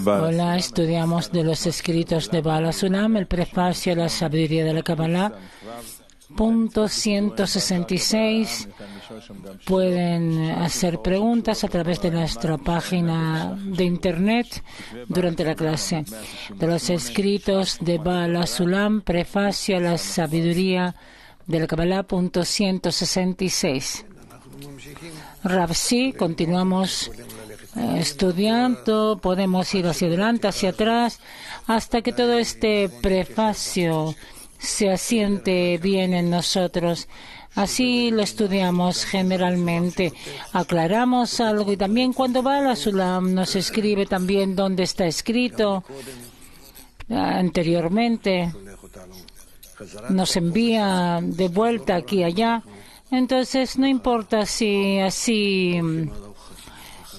Hola, estudiamos de los escritos de Baal HaSulam, el prefacio a la sabiduría de la Kabbalah. Punto 166. Pueden hacer preguntas a través de nuestra página de internet durante la clase. De los escritos de Baal HaSulam, prefacio a la sabiduría de la Kabbalah. Punto 166. Rav, sí, continuamos estudiando, podemos ir hacia adelante, hacia atrás, hasta que todo este prefacio se asiente bien en nosotros. Así lo estudiamos generalmente. Aclaramos algo y también cuando Baal HaSulam nos escribe también dónde está escrito anteriormente, nos envía de vuelta aquí y allá. Entonces no importa si así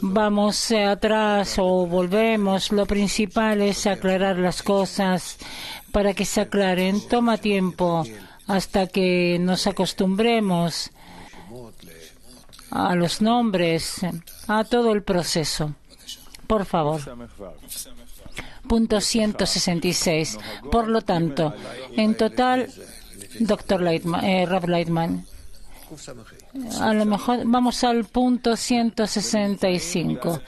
vamos atrás o volvemos, lo principal es aclarar las cosas para que se aclaren. Toma tiempo hasta que nos acostumbremos a los nombres, a todo el proceso. Por favor. Punto 166. Por lo tanto, en total, Rav Leitman, a lo mejor vamos al punto 165.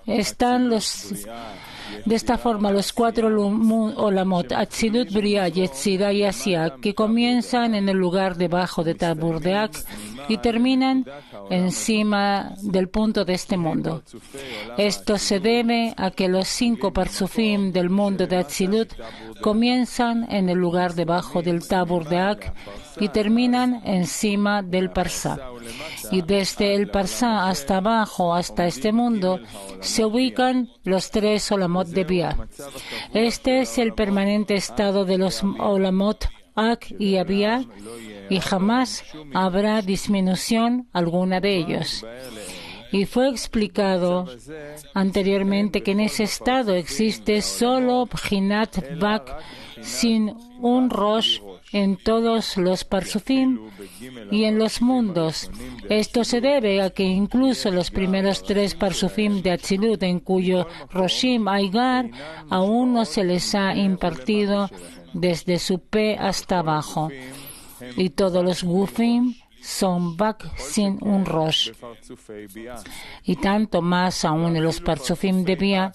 Están de esta forma los 4 olamot, Atzilut, Briah, Yetzirah y Asiah, que comienzan en el lugar debajo de Tabur de Ak y terminan encima del punto de este mundo. Esto se debe a que los 5 parsufim del mundo de Atzilut comienzan en el lugar debajo del Tabur de Ak y terminan encima del Parsá. Y desde el Parsá hasta abajo, hasta este mundo, se ubican los 3 olamot de Bia. Este es el permanente estado de los olamot Ak y Abia, y jamás habrá disminución alguna de ellos. Y fue explicado anteriormente que en ese estado existe solo Bchinat Bak sin un Rosh en todos los parsufim y en los mundos. Esto se debe a que incluso los primeros 3 parsufim de Atzilut, en cuyo Roshim Aigar, aún no se les ha impartido desde su P hasta abajo. Y todos los Gufim son Bak sin un Rosh. Y tanto más aún en los parsufim de Bia,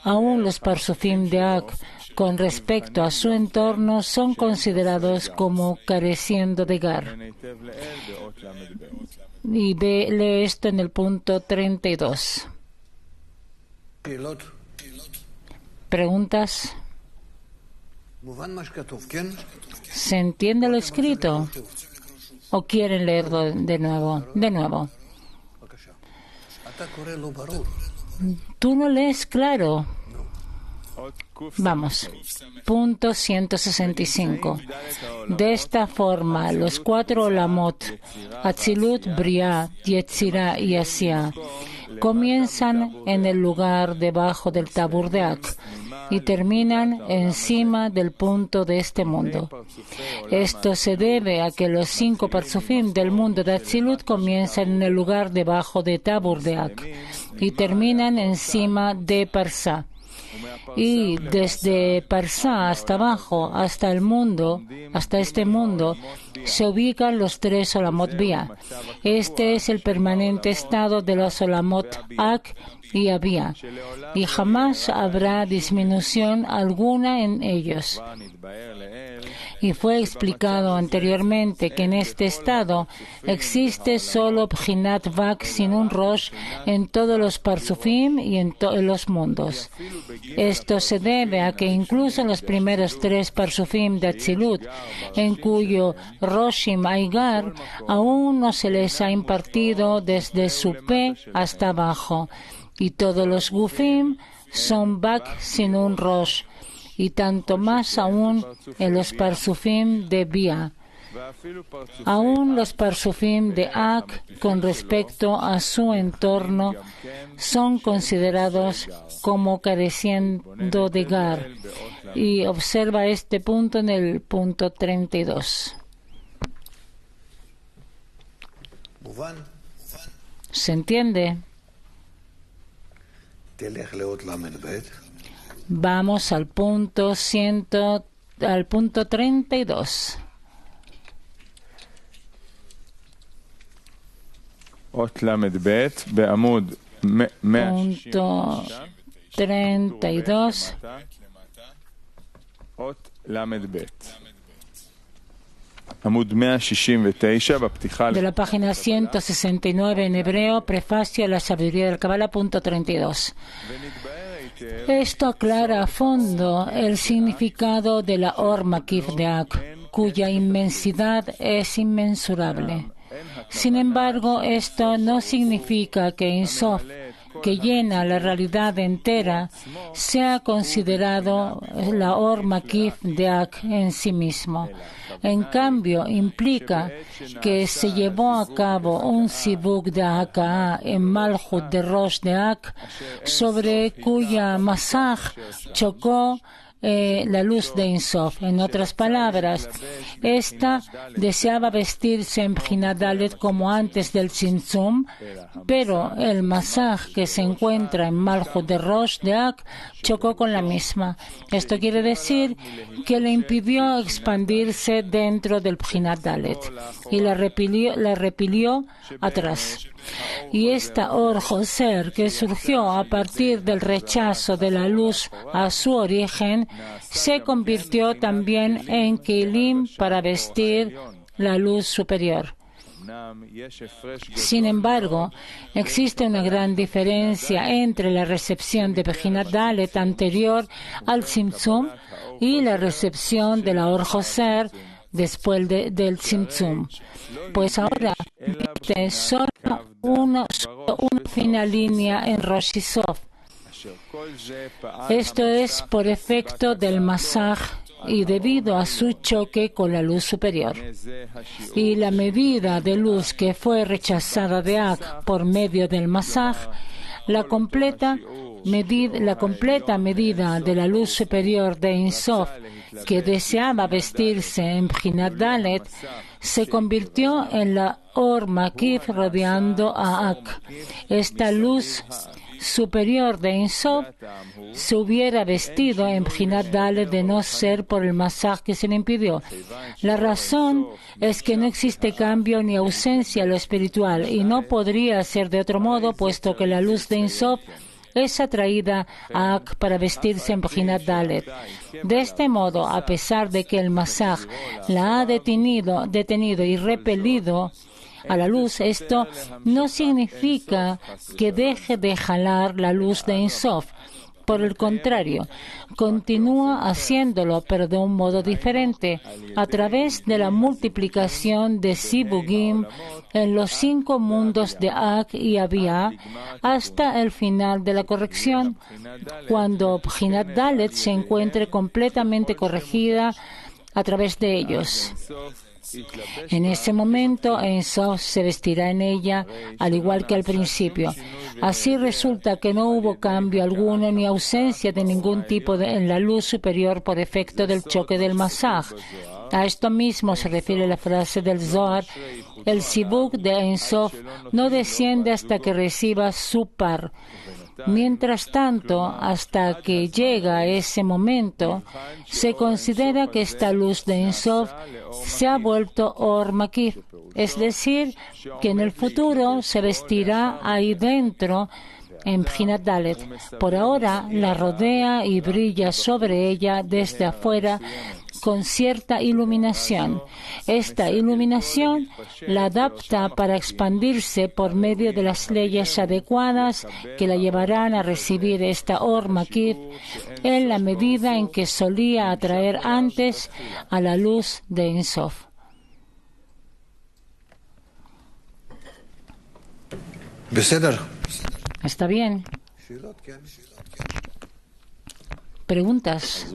aún los parsufim de Ak, con respecto a su entorno, son considerados como careciendo de Gar. Y lee esto en el punto 32. ¿Preguntas? ¿Se entiende lo escrito? ¿O quieren leerlo de nuevo? De nuevo. Tú no lees claro. Vamos. Punto 165. De esta forma, los 4 olamot, Atzilut, Briah, Yetzirah y Asiah, comienzan en el lugar debajo del Tabur de Ak y terminan encima del punto de este mundo. Esto se debe a que los 5 parsufim del mundo de Atzilut comienzan en el lugar debajo de Tabur de Ak y terminan encima de Parsá. Y desde Parsá hasta abajo, hasta el mundo, hasta este mundo, se ubican los 3 olamot Bia. Este es el permanente estado de los olamot Ak y Abia, y jamás habrá disminución alguna en ellos. Y fue explicado anteriormente que en este estado existe solo Bchinat Bak sin un Rosh en todos los parsufim y en los mundos. Esto se debe a que incluso en los primeros 3 parsufim de Atzilut, en cuyo Roshim Aigar, aún no se les ha impartido desde su P hasta abajo, y todos los Gufim son Bak sin un Rosh, y tanto más aún en los parsufim de Bia. Aún los parsufim de Ak, con respecto a su entorno, son considerados como careciendo de Gar. Y observa este punto en el punto 32. ¿Se entiende? Vamos al punto 32. Punto 32. De la página 169 en hebreo, prefacio a la sabiduría del Kabbalah, punto 32. Esto aclara a fondo el significado de la Or Makif de Ak, cuya inmensidad es inmensurable. Sin embargo, esto no significa que Ein Sof, que llena la realidad entera, sea considerado la Or Makif de Ak en sí mismo. En cambio, implica que se llevó a cabo un sibuk de Haka'a en Malchut de Rosh de Ak, sobre cuya masaj chocó la luz de Ein Sof. En otras palabras, esta deseaba vestirse en Bchinat Dalet como antes del Tzimtzum, pero el masaj que se encuentra en Malchut de Rosh de Ak chocó con la misma. Esto quiere decir que le impidió expandirse dentro del Bchinat Dalet y la repelió atrás. Y esta Or Joser, que surgió a partir del rechazo de la luz a su origen, se convirtió también en Keilim para vestir la luz superior. Sin embargo, existe una gran diferencia entre la recepción de Bchinat Dalet anterior al Tzimtzum y la recepción de la Or Joser después del Tzimtzum. Pues ahora existe solo una fina línea en Rosh y Sof. Esto es por efecto del masaj y debido a su choque con la luz superior. Y la medida de luz que fue rechazada de Ak por medio del masaj, la completa medida de la luz superior de Ein Sof, que deseaba vestirse en Bchinat Dalet, se convirtió en la Or Makif rodeando a Ak. Esta luz superior de Ein Sof se hubiera vestido en Bchinat Dalet de no ser por el masaj que se le impidió. La razón es que no existe cambio ni ausencia en lo espiritual y no podría ser de otro modo, puesto que la luz de Ein Sof es atraída a Ak para vestirse en Bchinat Dalet. De este modo, a pesar de que el masaj la ha detenido y repelido a la luz, esto no significa que deje de jalar la luz de Ein Sof. Por el contrario, continúa haciéndolo, pero de un modo diferente, a través de la multiplicación de Sibugim en los 5 mundos de Ak y Abia, hasta el final de la corrección, cuando Bchinat Dalet se encuentre completamente corregida a través de ellos. En ese momento, Ein Sof se vestirá en ella, al igual que al principio. Así resulta que no hubo cambio alguno ni ausencia de ningún tipo en la luz superior por efecto del choque del masaj. A esto mismo se refiere la frase del Zohar: el sibuk de Ein Sof no desciende hasta que reciba su par. Mientras tanto, hasta que llega ese momento, se considera que esta luz de Ein Sof se ha vuelto Or Makif, es decir, que en el futuro se vestirá ahí dentro en Bchinat Dalet. Por ahora la rodea y brilla sobre ella desde afuera con cierta iluminación. Esta iluminación la adapta para expandirse por medio de las leyes adecuadas que la llevarán a recibir esta Or Makif en la medida en que solía atraer antes a la luz de Ein Sof. ¿Está bien? ¿Preguntas?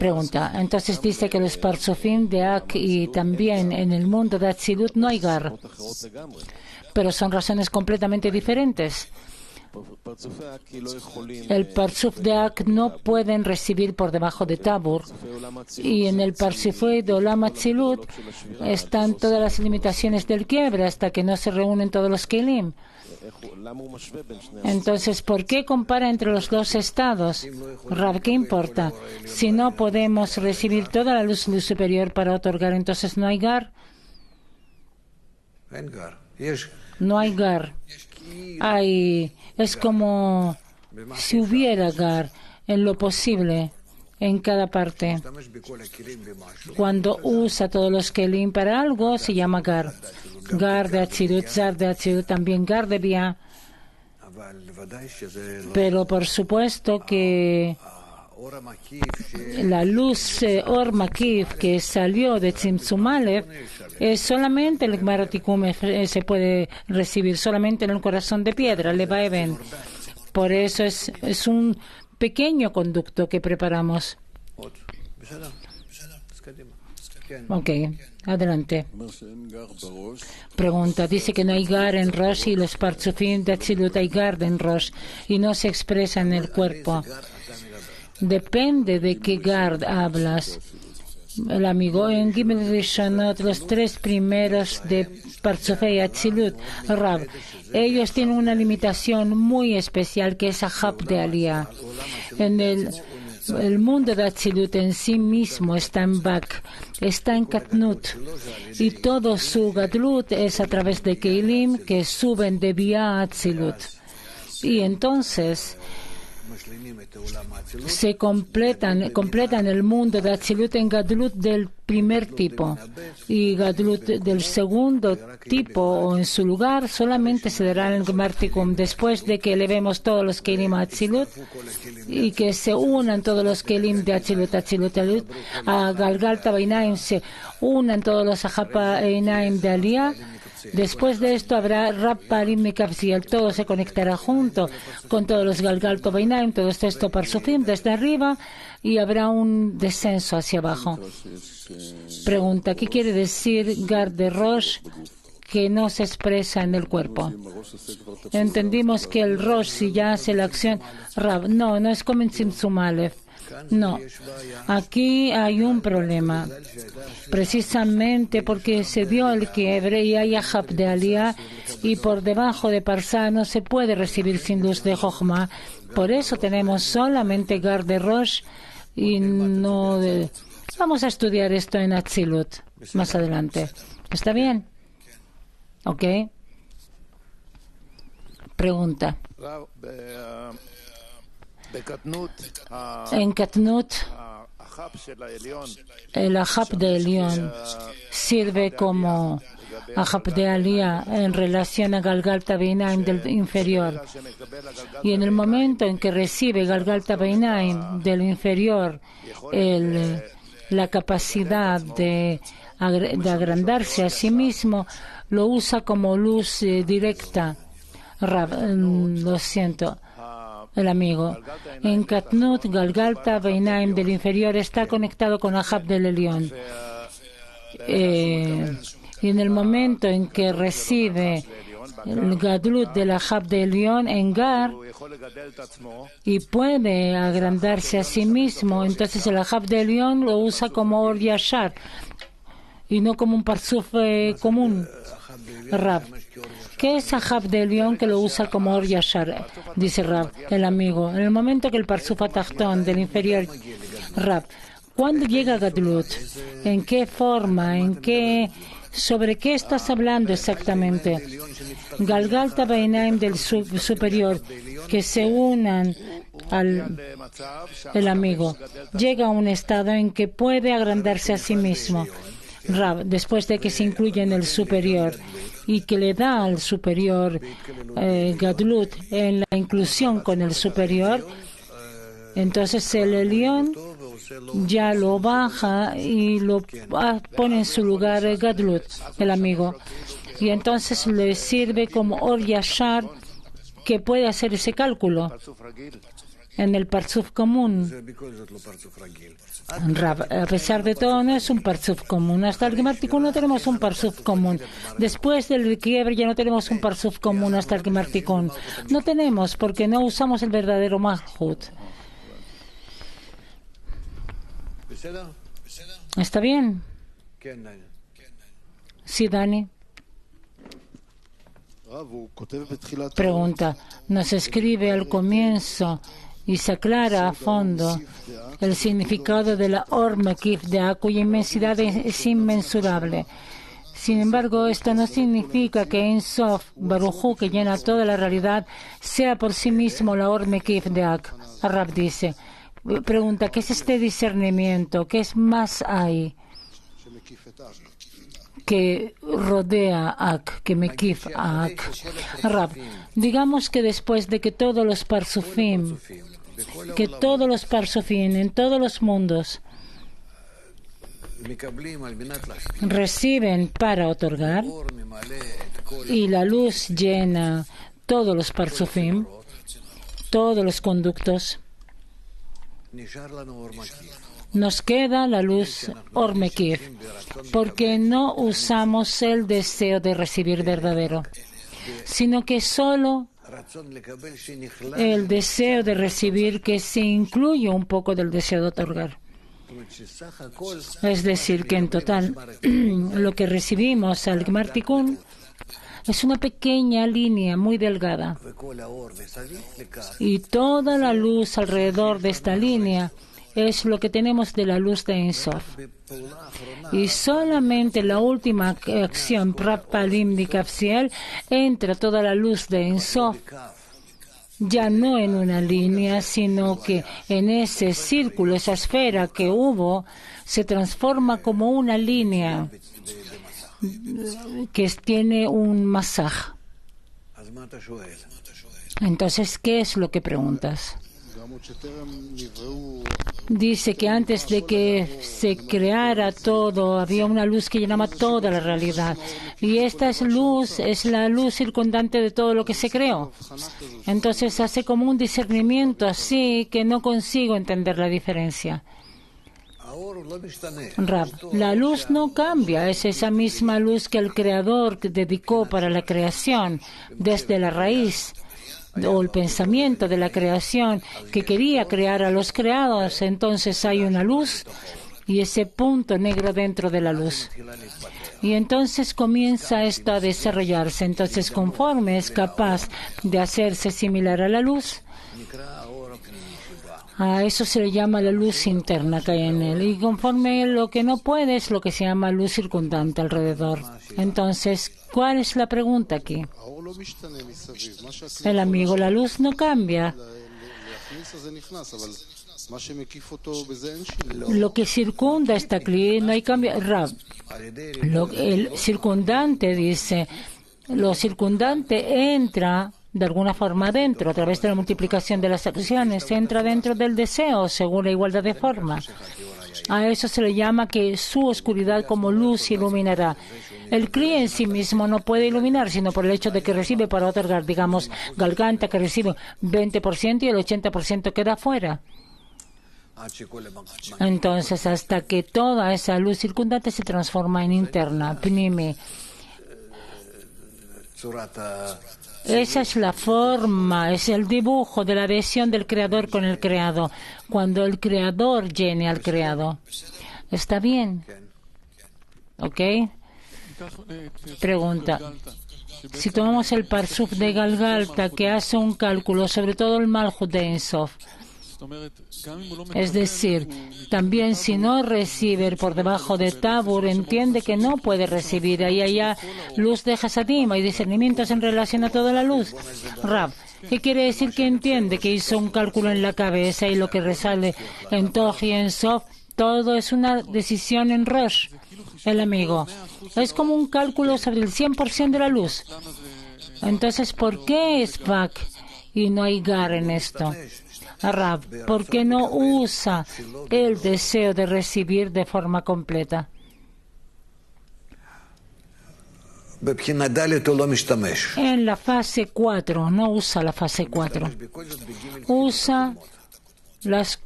Pregunta. Entonces dice que los Parzufim de Ak y también en el mundo de Atzilut no hay Gar, pero son razones completamente diferentes. El Parzuf de Ak no pueden recibir por debajo de Tabur, y en el Parzufei de Olam Atzilut están todas las limitaciones del quiebre hasta que no se reúnen todos los Kelim. Entonces, ¿por qué compara entre los dos estados? Rab, ¿qué importa? Si no podemos recibir toda la luz superior para otorgar, entonces no hay gar. No hay gar. Es como si hubiera gar en lo posible, en cada parte. Cuando usa todos los kelim para algo, se llama gar. Gar de Atzirut, Zar de Atzirut, también gar de Bia. Pero por supuesto que la luz Or Makif que salió de Tzimtzum Aleph es solamente el Gemara Tikum se puede recibir solamente en el corazón de piedra, Leva Even. Por eso es un pequeño conducto que preparamos. Ok, adelante. Pregunta, dice que no hay gar en Rosh y los partzufim de Atzilut hay gar en Rosh y no se expresa en el cuerpo. Depende de qué gar hablas. El amigo en Gimel Rishonot, los tres primeros de Partzufei Atzilut, Rab, ellos tienen una limitación muy especial que es Ahab de Aliyah. En el mundo de Atzilut en sí mismo está en Bak, está en Katnut, y todo su Gadlut es a través de Keilim que suben de Bia a Atzilut. Y entonces se completan el mundo de Atzilut en Gadlut del primer tipo, y Gadlut del segundo tipo o en su lugar solamente se dará en el Gemar Tikum después de que elevemos todos los Kelim a Atzilut y que se unan todos los Kelim de Atzilut a Galgalta Beinaim, se unan todos los Ahapa Beinaim de Aliyah. Después de esto habrá Rab Parim Mikavziel, todo se conectará junto con todos los Galgalto Beinaim, todo esto Parsufim desde arriba, y habrá un descenso hacia abajo. Pregunta, ¿qué quiere decir Gar de Rosh que no se expresa en el cuerpo? Entendimos que el Rosh, si ya hace la acción, Rab, no es como en Tzimtzum Aleph. No, aquí hay un problema, precisamente porque se dio el quiebre y hay Ahab de Aliyah y por debajo de Parsá no se puede recibir sin luz de Jochma. Por eso tenemos solamente Gar de Rosh y no de... Vamos a estudiar esto en Atzilut más adelante. ¿Está bien? ¿Ok? Pregunta. En Katnut, el Ahab de Elión sirve como Ahab de Aliyah en relación a Galgalta Beinaim del inferior. Y en el momento en que recibe Galgalta Beinaim del inferior la capacidad de agrandarse a sí mismo, lo usa como luz directa. Lo siento. El amigo. En Katnut, Galgalta Beinaim del inferior está conectado con Ahab del Elión. Y en el momento en que recibe el Gadlut del Ahab del Elión en Gar y puede agrandarse a sí mismo, entonces el Ahab del Elión lo usa como Or Yashar y no como un Parsuf común. Rab, ¿qué es Ahab de Elión que lo usa como Or Yashar? Dice Rab, el amigo. En el momento que el Parsuf Atachtón del inferior, Rab, ¿cuándo llega Gadlut? ¿En qué forma? ¿Sobre qué estás hablando exactamente? Galgalta Beinaim del superior, que se unan el amigo. Llega a un estado en que puede agrandarse a sí mismo. Rab, después de que se incluye en el superior y que le da al superior Gadlut en la inclusión con el superior, entonces el Elión ya lo baja y lo pone en su lugar Gadlut, el amigo. Y entonces le sirve como Or Yashar que puede hacer ese cálculo en el Parsuf común. A pesar de todo, no es un Parsuf común. Hasta el Gemar Tikkun no tenemos un Parsuf común. Después del quiebre ya no tenemos un Parsuf común hasta el Gemar Tikkun. No tenemos, porque no usamos el verdadero Malhut. ¿Está bien? Sí, Dani. Pregunta. Nos escribe al comienzo y se aclara a fondo el significado de la Or Mekif de A, cuya inmensidad es inmensurable. Sin embargo, esto no significa que Ein Sof, Baruj Hu, que llena toda la realidad, sea por sí mismo la Or Mekif de Ak. Rab dice. Pregunta, ¿qué es este discernimiento? ¿Qué es más hay que rodea Ak, que Mekif a Ak? Rab, digamos que después de que todos los Parsufim, en todos los mundos reciben para otorgar, y la luz llena todos los Parsufim, todos los conductos, nos queda la luz Or Mekif, porque no usamos el deseo de recibir verdadero, sino que solo el deseo de recibir, que se incluye un poco del deseo de otorgar. Es decir, que en total lo que recibimos al Gmar Tikkun es una pequeña línea muy delgada, y toda la luz alrededor de esta línea es lo que tenemos de la luz de Ein Sof. Y solamente la última acción, Prat Palim de Kafsiel, entra toda la luz de Ein Sof, ya no en una línea, sino que en ese círculo, esa esfera que hubo, se transforma como una línea que tiene un masaj. Entonces, ¿qué es lo que preguntas? Dice que antes de que se creara todo, había una luz que llenaba toda la realidad. Y esta luz es la luz circundante de todo lo que se creó. Entonces hace como un discernimiento así que no consigo entender la diferencia. Rab, la luz no cambia, es esa misma luz que el Creador dedicó para la creación desde la raíz, o el pensamiento de la creación que quería crear a los creados. Entonces hay una luz y ese punto negro dentro de la luz. Y entonces comienza esto a desarrollarse. Entonces, conforme es capaz de hacerse similar a la luz, a eso se le llama la luz interna que hay en él. Y conforme lo que no puede es lo que se llama luz circundante alrededor. Entonces, ¿cuál es la pregunta aquí? El amigo, la luz no cambia. Lo que circunda esta cli, no hay cambio. El circundante dice, lo circundante entra de alguna forma dentro, a través de la multiplicación de las acciones, entra dentro del deseo, según la igualdad de forma. A eso se le llama que su oscuridad como luz iluminará. El Kli en sí mismo no puede iluminar, sino por el hecho de que recibe para otorgar, digamos, Galganta, que recibe 20% y el 80% queda fuera. Entonces, hasta que toda esa luz circundante se transforma en interna, Pnimi. Esa es la forma, es el dibujo de la adhesión del Creador con el Creado, cuando el Creador llene al Creado. ¿Está bien? ¿Ok? Pregunta. Si tomamos el Parsuf de Galgalta, que hace un cálculo sobre todo el Malchut de Ein Sof, es decir, también si no recibe por debajo de Tabur, entiende que no puede recibir. Ahí hay luz de Hasadim, hay discernimientos en relación a toda la luz. Rab, ¿qué quiere decir que entiende? Que hizo un cálculo en la cabeza y lo que resale en Toj y en Sof, todo es una decisión en Rosh. El amigo, es como un cálculo sobre el 100% de la luz. Entonces, ¿por qué es Vak y no hay Gar en esto? Rab, ¿por qué no usa el deseo de recibir de forma completa? En la fase 4, no usa la fase 4. Usa las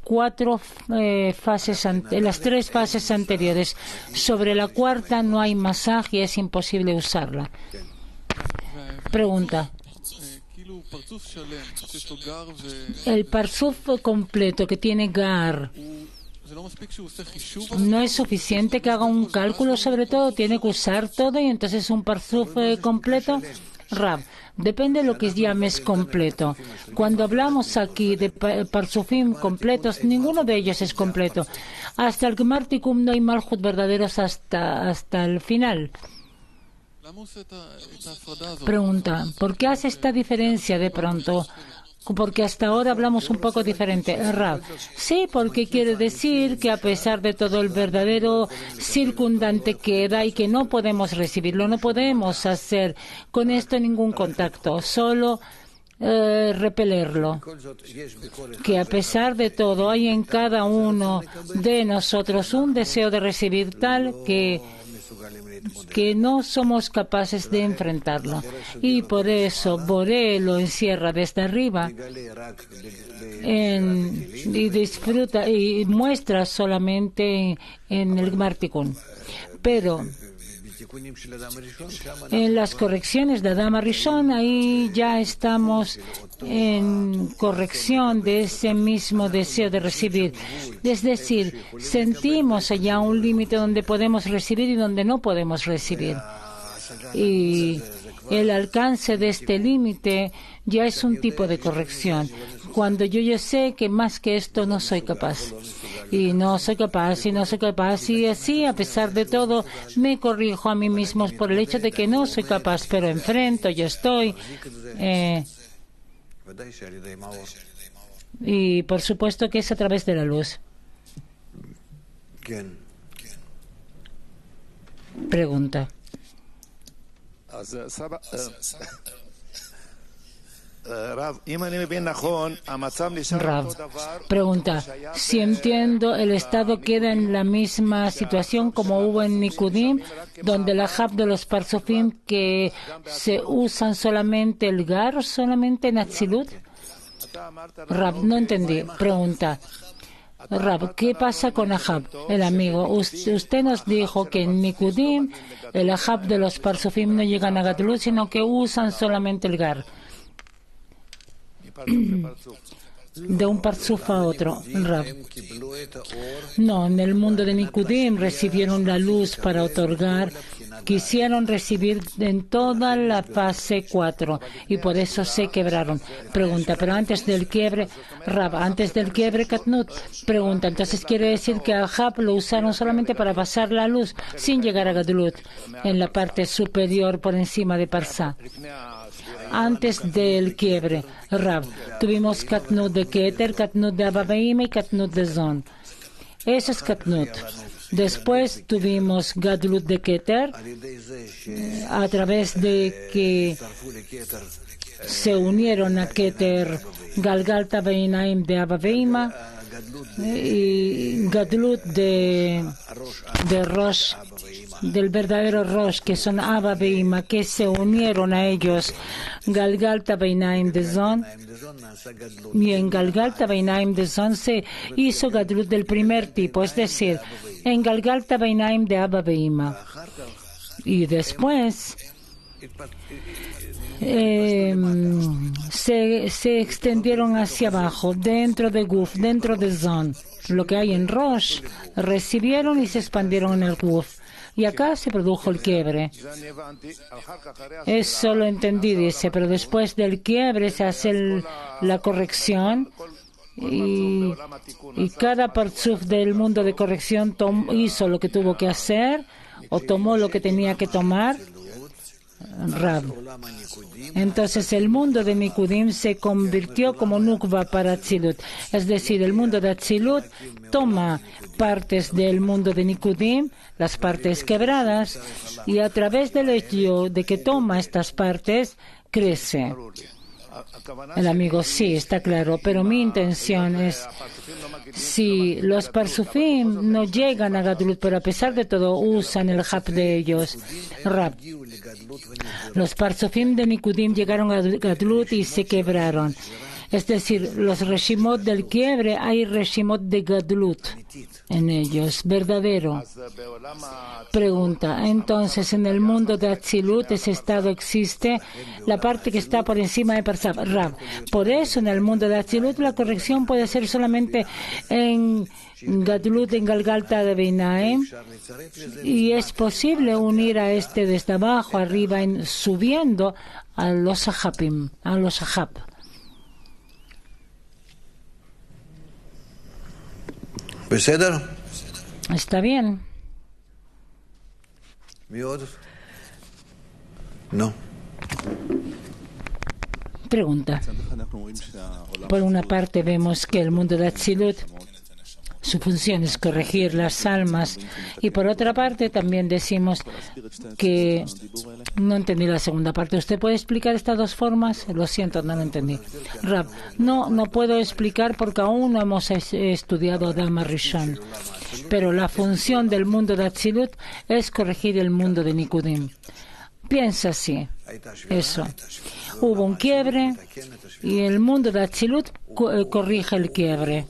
las tres fases anteriores. Sobre la cuarta no hay masaje y es imposible usarla. Pregunta. El parsuf completo que tiene Gar, ¿no es suficiente que haga un cálculo sobre todo? ¿Tiene que usar todo y entonces un parsuf completo? Rab, depende de lo que llames completo. Cuando hablamos aquí de parsufim completos, ninguno de ellos es completo. Hasta el Gemar Tikum no hay Malhut verdaderos hasta el final. Pregunta, ¿por qué hace esta diferencia de pronto? Porque hasta ahora hablamos un poco diferente. Rab, sí, porque quiere decir que a pesar de todo el verdadero circundante queda y que no podemos recibirlo, no podemos hacer con esto ningún contacto, solo repelerlo. Que a pesar de todo hay en cada uno de nosotros un deseo de recibir tal que no somos capaces de enfrentarlo. Y por eso Boré lo encierra desde arriba y disfruta y muestra solamente en el Gemar Tikkun. Pero en las correcciones de Adam Rishon, ahí ya estamos en corrección de ese mismo deseo de recibir. Es decir, sentimos allá un límite donde podemos recibir y donde no podemos recibir. Y el alcance de este límite ya es un tipo de corrección. Cuando yo sé que más que esto no soy capaz. Y no soy capaz, y así, a pesar de todo, me corrijo a mí mismo por el hecho de que no soy capaz, pero enfrento, yo estoy. Y por supuesto que es a través de la luz. Pregunta. Rav, pregunta, si entiendo, el Estado queda en la misma situación como hubo en Nikudim, donde la hab de los parsufim que se usan solamente el gar, solamente en Atzilut. Rav, no entendí. Pregunta. Rab, ¿qué pasa con Ahab, el amigo? Usted nos dijo que en Nikudim el Ahab de los parsufim no llegan a Gadlut, sino que usan solamente el gar. De un parsuf a otro. Rab. No, en el mundo de Nikudim recibieron la luz para otorgar, quisieron recibir en toda la fase 4 y por eso se quebraron. Pregunta, pero antes del quiebre, Rab, antes del quiebre Katnut. Pregunta, entonces quiere decir que a Ahab lo usaron solamente para pasar la luz sin llegar a Gadlut, en la parte superior por encima de Parsá. Antes del quiebre, Rab, tuvimos Katnut de Keter, Katnut de Abaveim y Katnut de Zon. Eso es Katnut. Después tuvimos Gadlut de Keter, a través de que se unieron a Keter Galgalta Beinaim de Abaveima y Gadlut de Rosh, del verdadero Rosh, que son Abba Beima, que se unieron a ellos, Galgalta Beinaim de Zon, y en Galgalta Beinaim de Zon se hizo Gadlut del primer tipo, es decir, en Galgalta Beinaim de Abba Beima. Y después se extendieron hacia abajo, dentro de Guf, dentro de Zon. Lo que hay en Rosh, recibieron y se expandieron en el Guf. Y acá se produjo el quiebre. Eso lo entendí, dice, pero después del quiebre se hace la corrección y cada parzuf del mundo de corrección hizo lo que tuvo que hacer o tomó lo que tenía que tomar. Rab. Entonces el mundo de Nikudim se convirtió como Nukva para Atzilut. Es decir, el mundo de Atzilut toma partes del mundo de Nikudim, las partes quebradas, y a través del hecho de que toma estas partes, crece. El amigo, sí, está claro, pero mi intención es, si los parsufim no llegan a Gadlut, pero a pesar de todo usan el hab de ellos. Rab. Los parsufim de Nikudim llegaron a Gadlut y se quebraron. Es decir, los reshimot del quiebre, hay reshimot de Gadlut en ellos, verdadero. Pregunta, entonces en el mundo de Atzilut ese estado existe, la parte que está por encima de Rab. Por eso en el mundo de Atzilut la corrección puede ser solamente en Gadlut, en Galgalta de Beinaim, y es posible unir a este desde abajo arriba, subiendo a los Ahapim, a los Ahab. ¿Está bien? No. Pregunta. Por una parte vemos que el mundo de Atzilut, su función es corregir las almas, y por otra parte también decimos que no entendí la segunda parte. ¿Usted puede explicar estas dos formas? Lo siento, no lo entendí. Rab, no puedo explicar porque aún no hemos estudiado Dama Rishon, pero la función del mundo de Atzilut es corregir el mundo de Nikudim. Piensa así, eso. Hubo un quiebre y el mundo de Atzilut corrige el quiebre.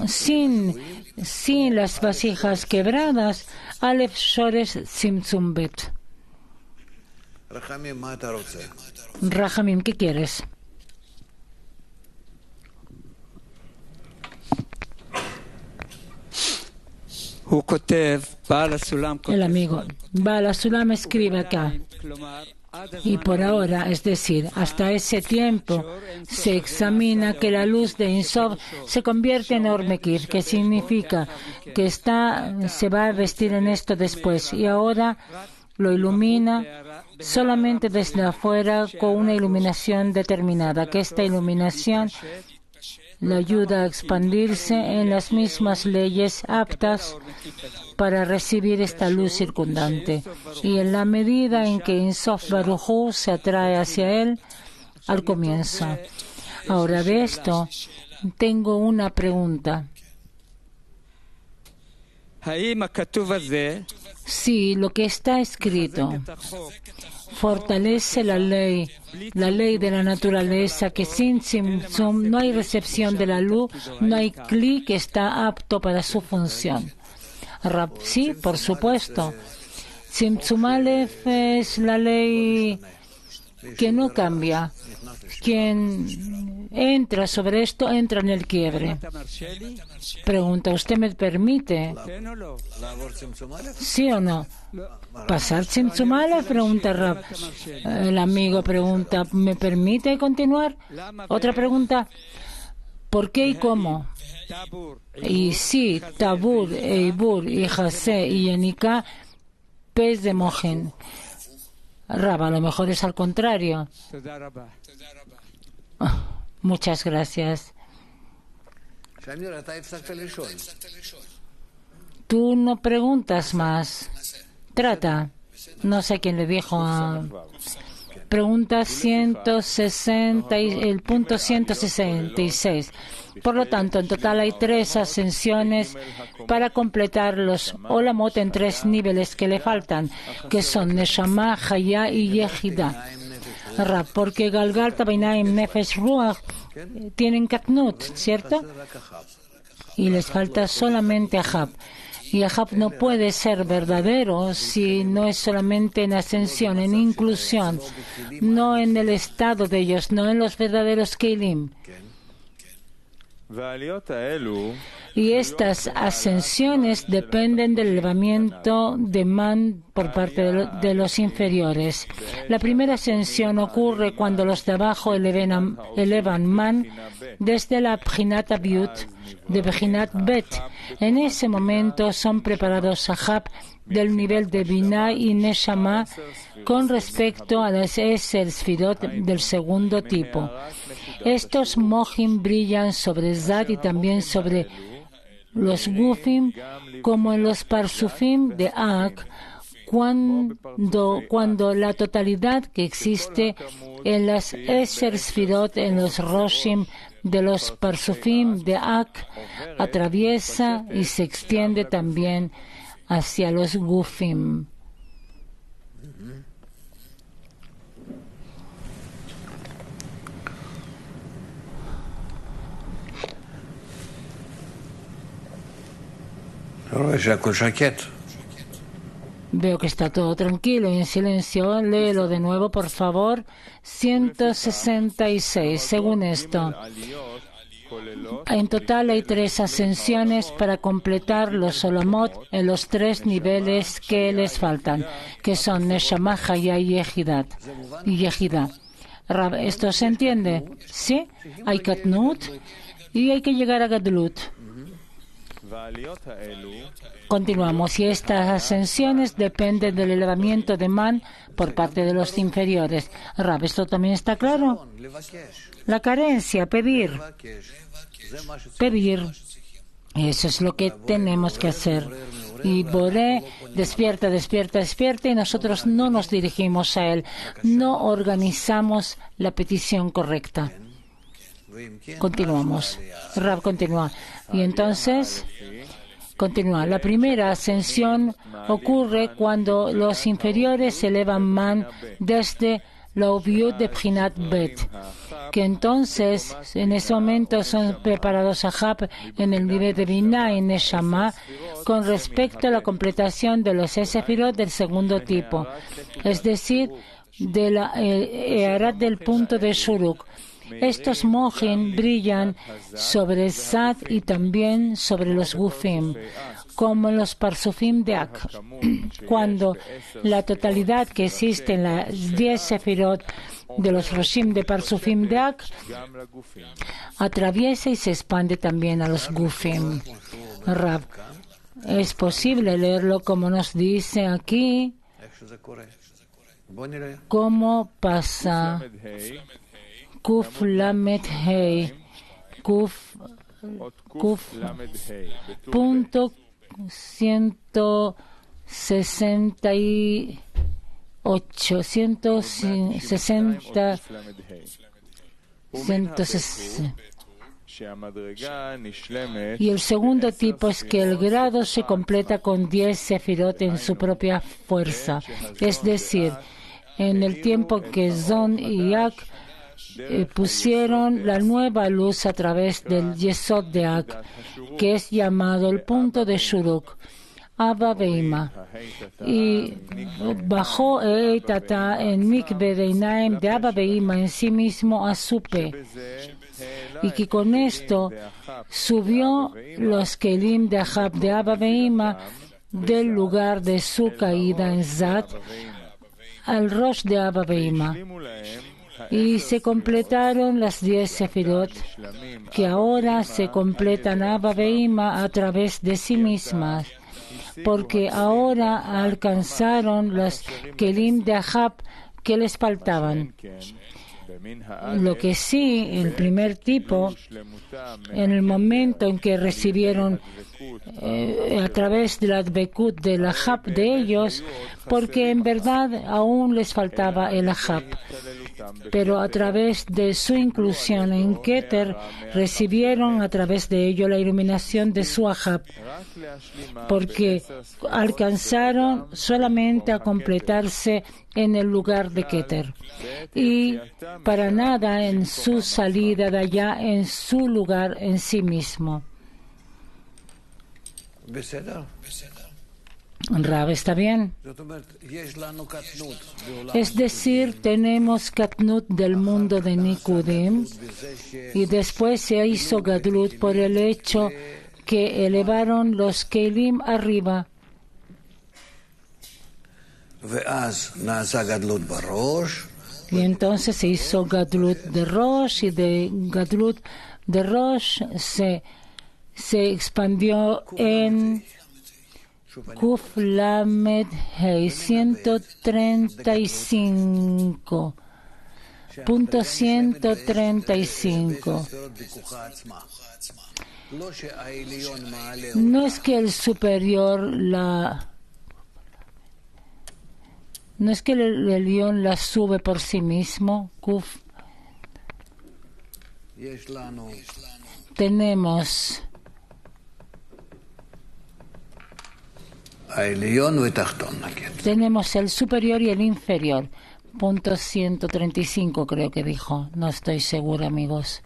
Sin las vasijas quebradas, Aleph Shores Tzimtzum Bet. Rahamim, ¿qué quieres? El amigo Baal HaSulam escribe acá. Y por ahora, es decir, hasta ese tiempo, se examina que la luz de Ein Sof se convierte en Ormekir, que significa que se va a vestir en esto después, y ahora lo ilumina solamente desde afuera con una iluminación determinada, que esta iluminación le ayuda a expandirse en las mismas leyes aptas para recibir esta luz circundante. Y en la medida en que Ein Sof Baruj Hu se atrae hacia él al comienzo. Ahora de esto tengo una pregunta. Si lo que está escrito fortalece la ley de la naturaleza, que sin Tzimtzum no hay recepción de la luz, no hay Kli que está apto para su función. Sí, por supuesto. Tzimtzum Aleph es la ley que no cambia. Quien entra sobre esto entra en el quiebre. Pregunta, ¿usted me permite? ¿Sí o no? ¿Pasar Tzimtzum Aleph? Pregunta Rab. El amigo pregunta, ¿me permite continuar? Otra pregunta, ¿por qué y cómo? Y sí, Tabur, Eibur, y Jasé y Yenika, pez de Mojen. Rab, a lo mejor es al contrario. Muchas gracias. Tú no preguntas más. Trata. No sé quién le dijo a... Pregunta 160, el punto 166. Por lo tanto, en total hay 3 ascensiones para completar los Olamot en 3 niveles que le faltan, que son Neshama, Hayá y Yehida. Porque Galgalta, Beinaim, Nefesh, Ruach tienen Katnut, ¿cierto? Y les falta solamente Ahab. Y Ahab no puede ser verdadero si no es solamente en ascensión, en inclusión, no en el estado de ellos, no en los verdaderos Keilim. Y estas ascensiones dependen del elevamiento de Man por parte de los inferiores. La primera ascensión ocurre cuando los de abajo elevan Man desde la Bchinat Abiut de Bchinat Bet. En ese momento son preparados Ahab del nivel de Binah y Neshama con respecto a las Eser Sfirot del segundo tipo. Estos Mohim brillan sobre Zat y también sobre los Gufim, como en los Parsufim de Ak, cuando la totalidad que existe en las Eser Sfirot, en los Roshim de los Parsufim de Ak, atraviesa y se extiende también hacia los Gufim. Veo que está todo tranquilo y en silencio. Léelo de nuevo, por favor. 166. Según esto, en total hay 3 ascensiones para completar los Olamot en los 3 niveles que les faltan, que son Neshama, Hayá y Yehidá. Rab, ¿esto se entiende? Sí, hay Katnut y hay que llegar a Gadlut. Continuamos. Y estas ascensiones dependen del elevamiento de Man por parte de los inferiores. Rab, ¿esto también está claro? La carencia, pedir. Pedir. Eso es lo que tenemos que hacer. Y Boré despierta, despierta, despierta y nosotros no nos dirigimos a él. No organizamos la petición correcta. Continuamos. Rab continúa. Y entonces, continúa. La primera ascensión ocurre cuando los inferiores elevan Man desde la Ubiut de Pchinat Bet, que entonces en ese momento son preparados a Hab en el nivel de Binah y Neshama con respecto a la completación de los Sefirot del segundo tipo, es decir, de la Earat del punto de Shuruk. Estos Mohin brillan sobre Zad y también sobre los Gufim, como los Parsufim de Ak. Cuando la totalidad que existe en las 10 Sefirot de los Roshim de Parsufim de Ak atraviesa y se expande también a los Gufim. Rab, es posible leerlo como nos dice aquí. ¿Cómo pasa? Kuf Lamed Hei. Kuf punto 168, 160, 160. Y el segundo tipo es que el grado se completa con 10 sefirot en su propia fuerza, es decir, en el tiempo que Zon y Ak pusieron la nueva luz a través del Yesod de Ak, que es llamado el punto de Shuruk, Abba Veima, y bajó Eitata en Mikve de Inaim de Abba Veima en sí mismo a Supe, y que con esto subió los Kelim de Ahab de Abba Veima del lugar de su caída en Zad al Rosh de Abba Veima. Y se completaron las 10 sefirot, que ahora se completan Abba Veima a través de sí mismas, porque ahora alcanzaron los Kelim de Ahab que les faltaban. Lo que sí, el primer tipo, en el momento en que recibieron a través de la Dbekut del Ahab de ellos, porque en verdad aún les faltaba el Ahab, pero a través de su inclusión en Keter recibieron a través de ello la iluminación de su Ahab, porque alcanzaron solamente a completarse en el lugar de Keter y para nada en su salida de allá, en su lugar en sí mismo. Rab, ¿está bien? Es decir, tenemos Katnut del mundo de Nikudim y después se hizo Gadlut por el hecho que elevaron los Kelim arriba. Y entonces se hizo Gadlut de Rosh y de Gadlut de Rosh se expandió en Kuf Lamed Hei 135. Punto 135. No es que el superior no es que el Elión la sube por sí mismo. Kuf. Tenemos el superior y el inferior. Punto 135 creo que dijo. No estoy segura, amigos.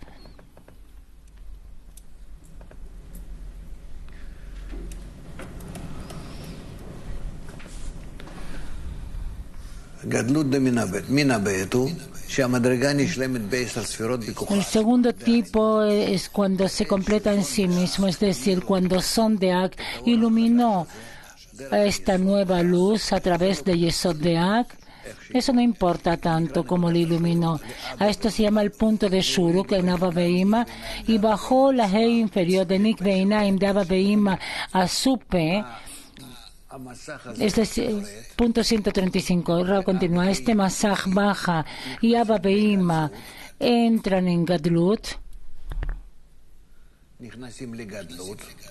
El segundo tipo es cuando se completa en sí mismo, es decir, cuando Son de Ak iluminó esta nueva luz a través de Yesod de Ak. Eso no importa tanto como lo iluminó. A esto se llama el punto de Shuruk en Abba Behima, y bajó la Hei inferior de Nikve Inaim de Abba Behima a su P. Es decir, punto 135. Continúa. Este masaj baja y Abba Behima entran en Gadlut.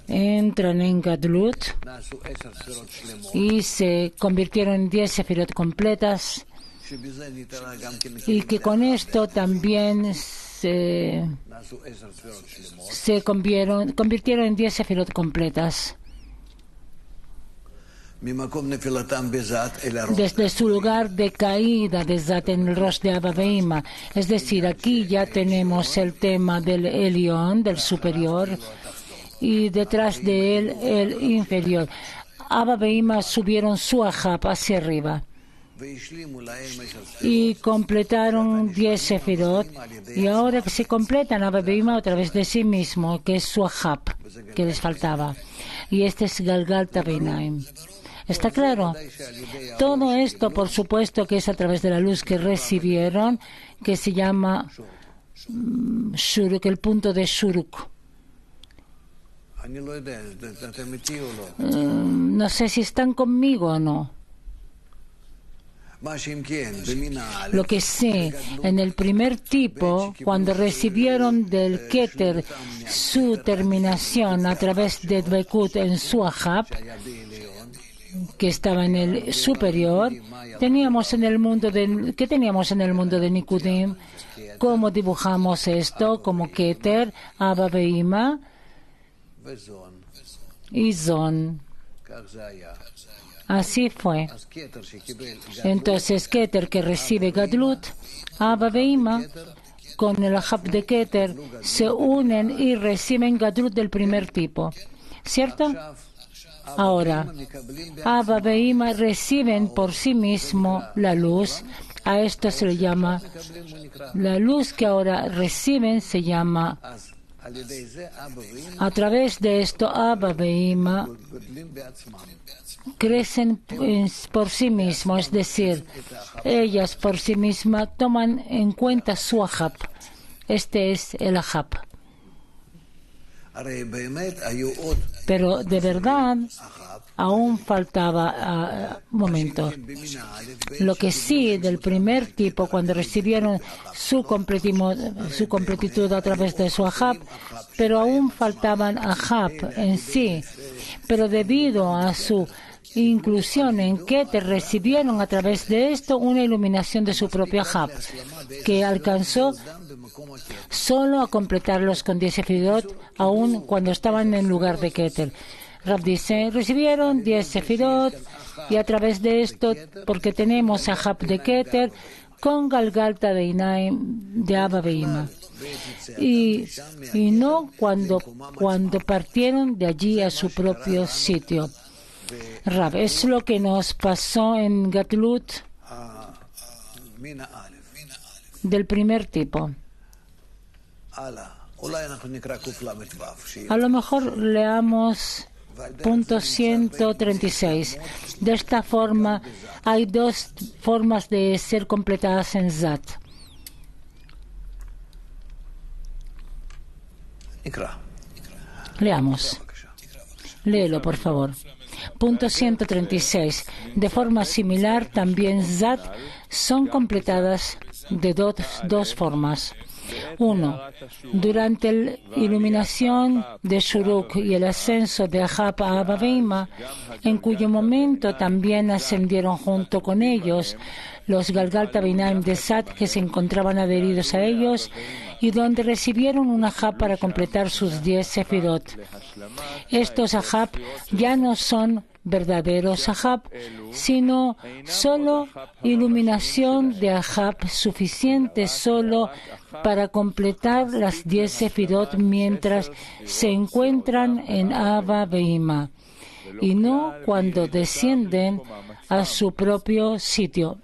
Entran en Gadlut y se convirtieron en 10 sefirot completas, y que con esto también se convirtieron en 10 sefirot completas. Desde su lugar de caída de Zat en el Rosh de Abba Behima. Es decir, aquí ya tenemos el tema del Elión, del superior, y detrás de él el inferior. Abba Behima subieron su Ahab hacia arriba y completaron 10 sefirot, y ahora que se completan Abba Behima a través de sí mismo, que es su Ahab, que les faltaba. Y este es Galgalta Beinaim. ¿Está claro? Todo esto, por supuesto, que es a través de la luz que recibieron, que se llama Shuruk, el punto de Shuruk. No sé si están conmigo o no. Lo que sé, en el primer tipo, cuando recibieron del Keter su terminación a través de Dvekut en su Ahab, que estaba en el superior, teníamos en el mundo de, ¿qué teníamos en el mundo de Nikudim? ¿Cómo dibujamos esto? Como Keter, Abba Behima y Zon. Así fue. Entonces, Keter, que recibe Gadlut, Abba Behima, con el Ahab de Keter, se unen y reciben Gadlut del primer tipo. ¿Cierto? Ahora, Abba Behima reciben por sí mismo la luz. A esto se le llama, la luz que ahora reciben se llama, a través de esto Abba Behima crecen por sí mismos, es decir, ellas por sí mismas toman en cuenta su Ahab. Este es el Ahab. Pero de verdad aún faltaba un momento. Lo que sí, del primer tipo, cuando recibieron su completitud a través de su Ahab, pero aún faltaban Ahab en sí. Pero debido a su inclusión en Keter, recibieron a través de esto una iluminación de su propio Ahab, que alcanzó solo a completarlos con 10 sefirot, aún cuando estaban en lugar de Keter. Rav dice, recibieron 10 sefirot, y a través de esto, porque tenemos Ahab de Keter, con Galgalta Beinaim de Abba Behima. Y no cuando partieron de allí a su propio sitio. Rav, es lo que nos pasó en Gatlut del primer tipo. A lo mejor leamos punto 136. De esta forma, hay dos formas de ser completadas en Zat. Leamos. Léelo, por favor. Punto 136. De forma similar, también Zat son completadas de dos formas. 1. Durante la iluminación de Shuruk y el ascenso de Ahab a Abba Behima, en cuyo momento también ascendieron junto con ellos los Galgalta Beinaim de Zat que se encontraban adheridos a ellos, y donde recibieron un Ahab para completar sus 10 sefirot. Estos Ahab ya no son verdaderos Ahab, sino solo iluminación de Ahab suficiente solo para completar las 10 sefirot mientras se encuentran en Abba Behima, y no cuando descienden a su propio sitio.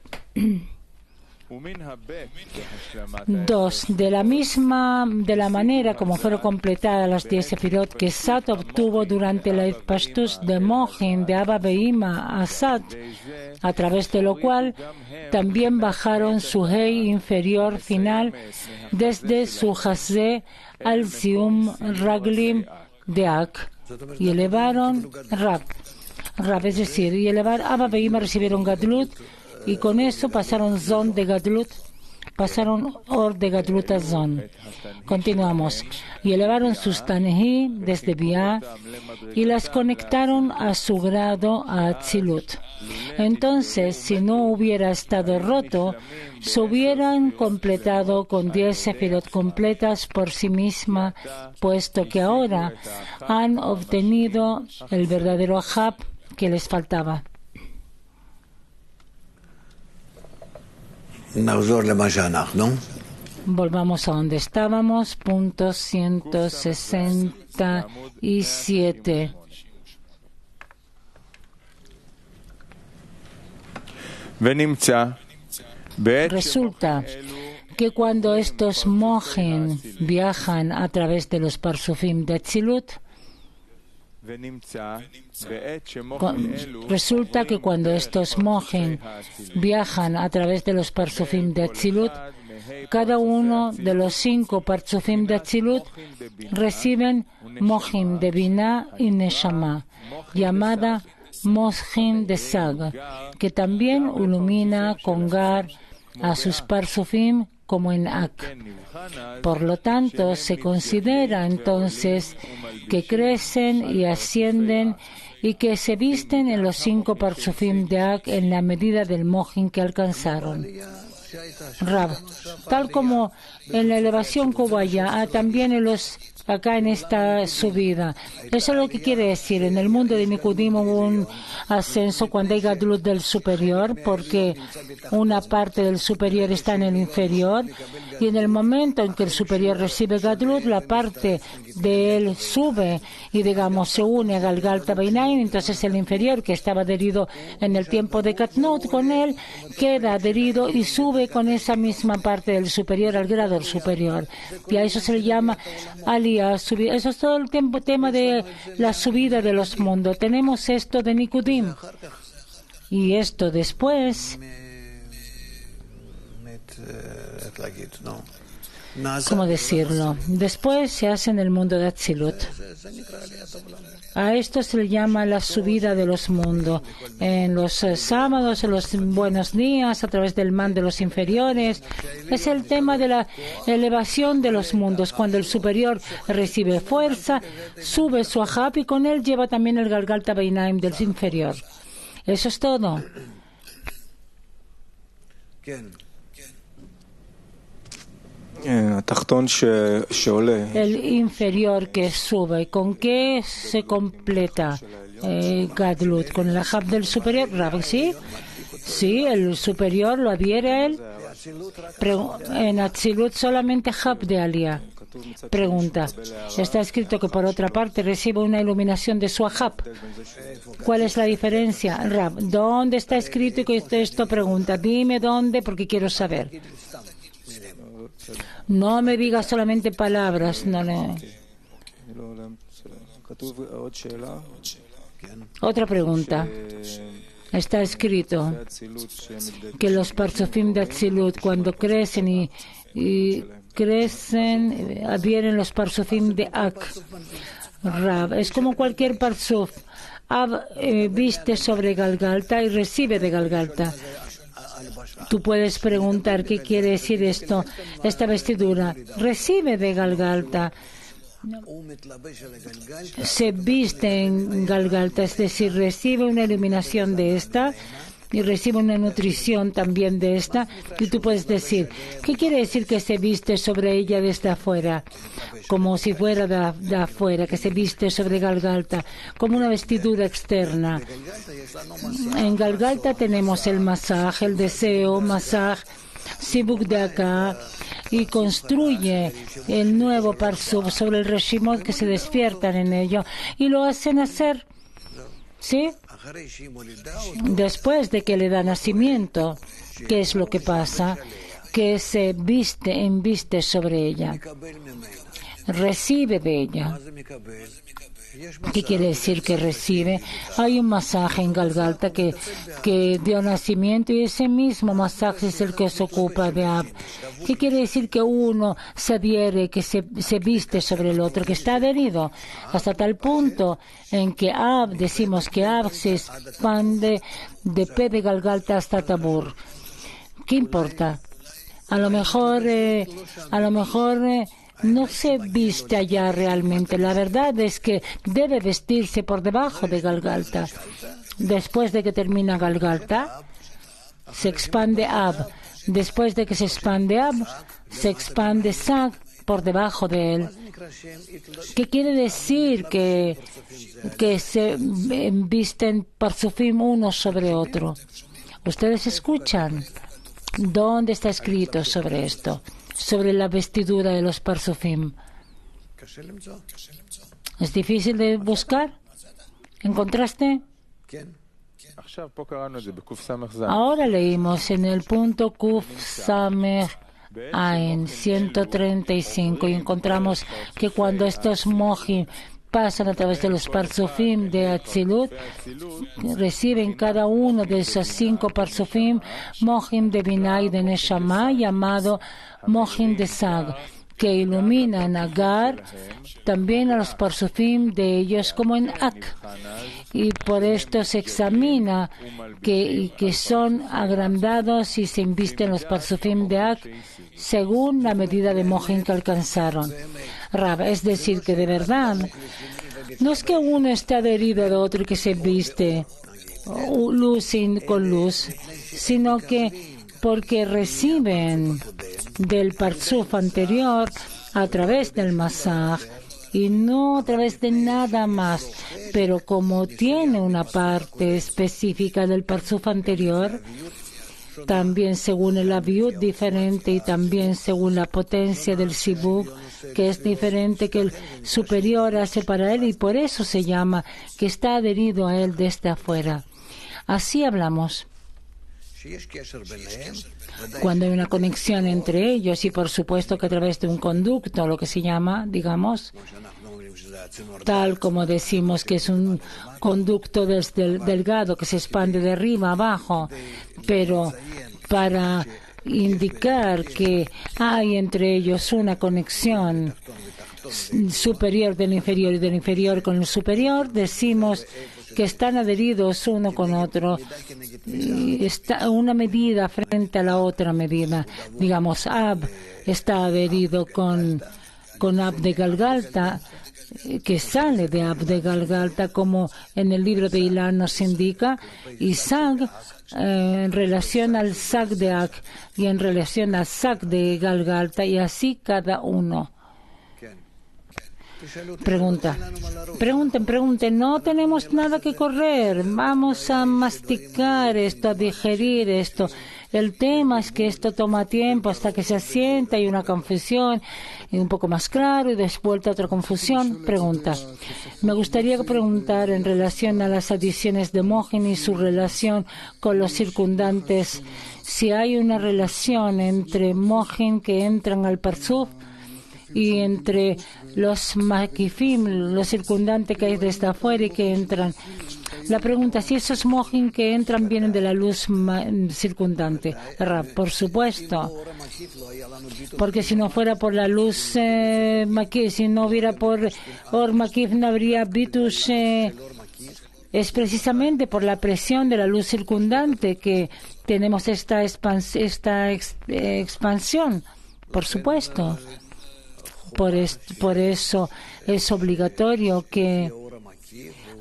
2. De la manera como fueron completadas las 10 sefirot que Sat obtuvo durante la Pashtus de Mohin de Abba Behima a Sat, a través de lo cual también bajaron su Hei inferior final desde su Hazé al Zium Raglim de Ak y elevaron Rab, es decir, y elevar Abba Behima recibieron Gadlut y con eso pasaron Zon de Gadlut, pasaron Or de Gadlut a Zon. Continuamos. Y elevaron sus Tanehi desde Biá y las conectaron a su grado a Atzilut. Entonces, si no hubiera estado roto, se hubieran completado con 10 sefirot completas por sí misma, puesto que ahora han obtenido el verdadero Ahab que les faltaba. Volvamos a donde estábamos, punto 167. Resulta que cuando estos mojen viajan a través de los parsufim de Atzilut, resulta que cuando estos mojen viajan a través de los parsufim de Atzilut, cada uno de los 5 parsufim de Atzilut reciben mojim de Binah y Neshama, llamada mojim de Sag, que también ilumina con Gar a sus parsufim como en Ak. Por lo tanto, se considera entonces que crecen y ascienden y que se visten en los 5 parsufim de Ak en la medida del mojin que alcanzaron. Rab, tal como en la elevación que hubo allá, también acá en esta subida. Eso es lo que quiere decir. En el mundo de Nikudim hubo un ascenso cuando hay Gadlut del superior, porque una parte del superior está en el inferior, y en el momento en que el superior recibe Gadlut, la parte de él sube y, digamos, se une a Galgalta Beinaim. Entonces el inferior, que estaba adherido en el tiempo de Katnut con él, queda adherido y sube con esa misma parte del superior al grado superior. Y a eso se le llama Aliyah, subir. Eso es todo el tema de la subida de los mundos. Tenemos esto de Nikudim. Y esto después, ¿cómo decirlo? Después se hace en el mundo de Atzilut. A esto se le llama la subida de los mundos. En los sábados, en los buenos días, a través del man de los inferiores. Es el tema de la elevación de los mundos. Cuando el superior recibe fuerza, sube su Ahab y con él lleva también el Galgalta Beinaim del inferior. Eso es todo. El inferior que sube, ¿con qué se completa Gadlut? ¿Con el Ahab del superior? ¿Sí? Sí, el superior lo adhiere a él. En Atzilut solamente Ahab de Aliyah. Pregunta. Está escrito que por otra parte recibe una iluminación de su Ahab. ¿Cuál es la diferencia? Rab, ¿dónde está escrito que esto pregunta? Dime dónde porque quiero saber. No me digas solamente palabras. No. Otra pregunta. Está escrito que los parsufim de Atzilut, cuando crecen y crecen, adhieren los parsufim de Ak. Rab, es como cualquier parsuf. Viste sobre Galgalta y recibe de Galgalta. Tú puedes preguntar qué quiere decir esto, esta vestidura. Recibe de Galgalta. Se viste en Galgalta, es decir, recibe una iluminación de esta y recibe una nutrición también de esta. Y tú puedes decir, ¿qué quiere decir que se viste sobre ella desde afuera? Como si fuera de afuera, que se viste sobre Galgalta, como una vestidura externa. En Galgalta tenemos el masaj, el deseo, masaj, sibuk de acá, y construye el nuevo parsuf sobre el reshimot que se despiertan en ello y lo hacen hacer. ¿Sí? Después de que le da nacimiento, ¿qué es lo que pasa? Que se embiste sobre ella, recibe de ella. ¿Qué quiere decir que recibe? Hay un masaje en Galgalta que dio nacimiento, y ese mismo masaje es el que se ocupa de Ab. ¿Qué quiere decir? Que uno se adhiere, que se viste sobre el otro, que está adherido, hasta tal punto en que Ab, decimos que Ab se expande de P de Galgalta hasta Tabur. ¿Qué importa? A lo mejor no se viste allá realmente. La verdad es que debe vestirse por debajo de Galgalta. Después de que termina Galgalta, se expande Ab. Después de que se expande Ab, se expande Sag por debajo de él. ¿Qué quiere decir? Que se visten parzufim uno sobre otro. ¿Ustedes escuchan? ¿Dónde está escrito sobre esto? Sobre la vestidura de los parzufim. ¿Es difícil de buscar? ¿Encontraste? Ahora leímos en el punto Kuf Samech Ain 135 y encontramos que cuando estos mojim pasan a través de los parzufim de Atzilut, reciben cada uno de esos 5 parzufim mojim de Binah y de Neshama, llamado mojim de Sag, que iluminan a Agar, también a los parzufim de ellos como en Ak. Y por esto se examina que son agrandados y se invisten los parzufim de Ak según la medida de mojim que alcanzaron. Rab, es decir, que de verdad no es que uno esté adherido al otro y que se viste luz con luz, sino que porque reciben del parzuf anterior a través del masaj y no a través de nada más, pero como tiene una parte específica del parzuf anterior, también según el aviud diferente y también según la potencia del sibuk, que es diferente que el superior hace para él, y por eso se llama que está adherido a él desde afuera. Así hablamos. Cuando hay una conexión entre ellos, y por supuesto que a través de un conducto, lo que se llama, digamos, tal como decimos que es un conducto delgado que se expande de arriba a abajo, pero para indicar que hay entre ellos una conexión superior del inferior y del inferior con el superior, decimos que están adheridos uno con otro, está una medida frente a la otra medida. Digamos, Ab está adherido con Ab de Galgalta, que sale de Ab de Galgalta, como en el libro de Ilan nos indica, y Sag en relación al Sag de Ak y en relación al Sag de Galgalta, y así cada uno. Pregunten, no tenemos nada que correr, vamos a masticar esto, a digerir esto. El tema es que esto toma tiempo hasta que se asienta, hay una confusión y un poco más claro y después otra confusión. Me gustaría preguntar en relación a las adiciones de mojim y su relación con los circundantes, si hay una relación entre mojim que entran al parzuf y entre los makifim, los circundantes que hay desde afuera y que entran. La pregunta, si esos mojim que entran vienen de la luz circundante. Por supuesto, porque si no fuera por la luz makif, si no hubiera por or makif, no habría bitus. Es precisamente por la presión de la luz circundante que tenemos esta expansión, por supuesto. Por eso es obligatorio que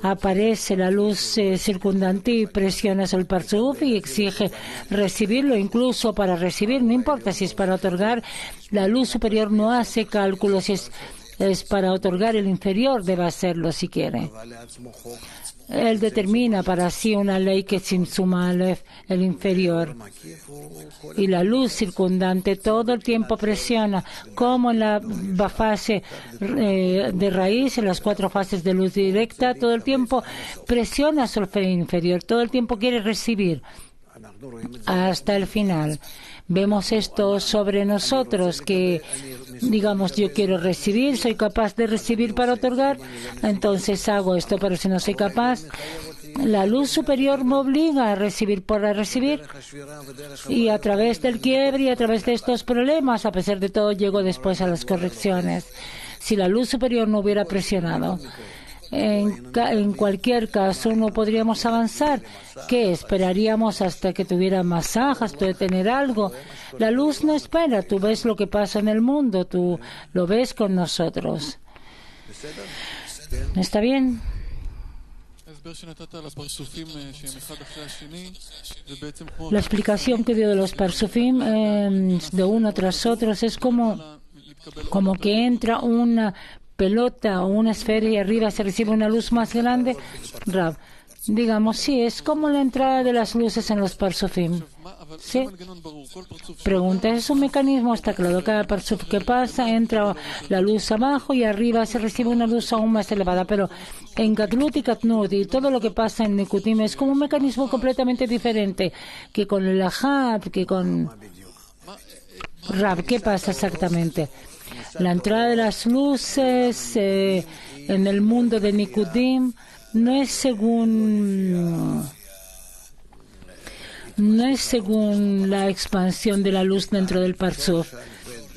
aparece la luz circundante y presiona sobre el parzuf y exige recibirlo, incluso para recibir, no importa si es para otorgar, la luz superior no hace cálculos, si es es para otorgar el inferior, debe hacerlo si quiere. Él determina para sí una ley que suma el inferior. Y la luz circundante todo el tiempo presiona, como en la fase de raíz, en las 4 fases de luz directa, todo el tiempo presiona sobre el inferior, todo el tiempo quiere recibir hasta el final. Vemos esto sobre nosotros, que digamos, yo quiero recibir, soy capaz de recibir para otorgar, entonces hago esto, pero si no soy capaz, la luz superior me obliga a recibir para recibir, y a través del quiebre y a través de estos problemas, a pesar de todo, llego después a las correcciones. Si la luz superior no hubiera presionado, en cualquier caso no podríamos avanzar. ¿Qué? ¿Esperaríamos hasta que tuviera masaje, hasta de tener algo? La luz no espera. Tú ves lo que pasa en el mundo, tú lo ves con nosotros. ¿Está bien? La explicación que dio de los parsufim de uno tras otro es como que entra una pelota o una esfera y arriba se recibe una luz más grande. Rab, digamos, sí, es como la entrada de las luces en los parsufim. ¿Sí? Pregunta, ¿es un mecanismo? Está claro, cada parsuf que pasa entra la luz abajo y arriba se recibe una luz aún más elevada, pero en Gadlut y Katnut y todo lo que pasa en Nikutim es como un mecanismo completamente diferente que con el Ahab, que con Rab. ¿Qué pasa exactamente? La entrada de las luces en el mundo de Nikutim no es según la expansión de la luz dentro del Parsuf,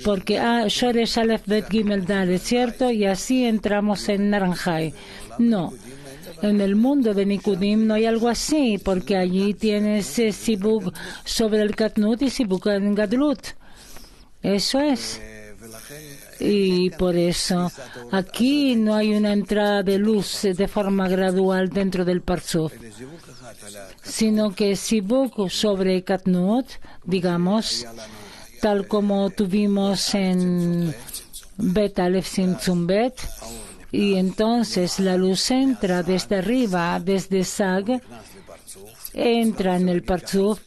porque Shoresh Aleph Bet Gimel Dalet, ¿cierto? Y así entramos en Naranjai. No, en el mundo de Nikudim no hay algo así, porque allí tienes Sibuk sobre el Katnut y Sibuk en Gadlut. Eso es. Y por eso aquí no hay una entrada de luz de forma gradual dentro del Parsuf, sino que Sibuk sobre Katnut, digamos, tal como tuvimos en Bet Aleph Simtzum Bet, y entonces la luz entra desde arriba, desde Sag, entra en el Parsuf.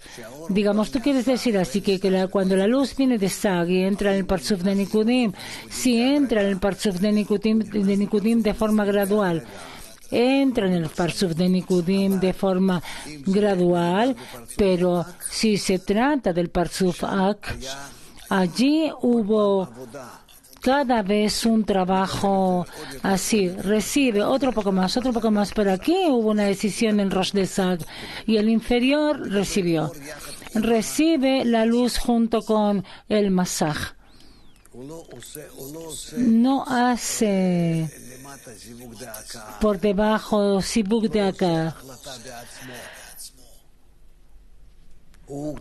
Digamos, tú quieres decir así que cuando la luz viene de Sag y entra en el Parsuf de Nikudim, si entra en el Parsuf de Nikudim de forma gradual, entra en el Parsuf de Nikudim de forma gradual, pero si se trata del Parsuf Ak, allí hubo cada vez un trabajo así, recibe otro poco más, pero aquí hubo una decisión en Rosh de Sag y el inferior recibe la luz junto con el masaj. No hace por debajo Sibuk de acá.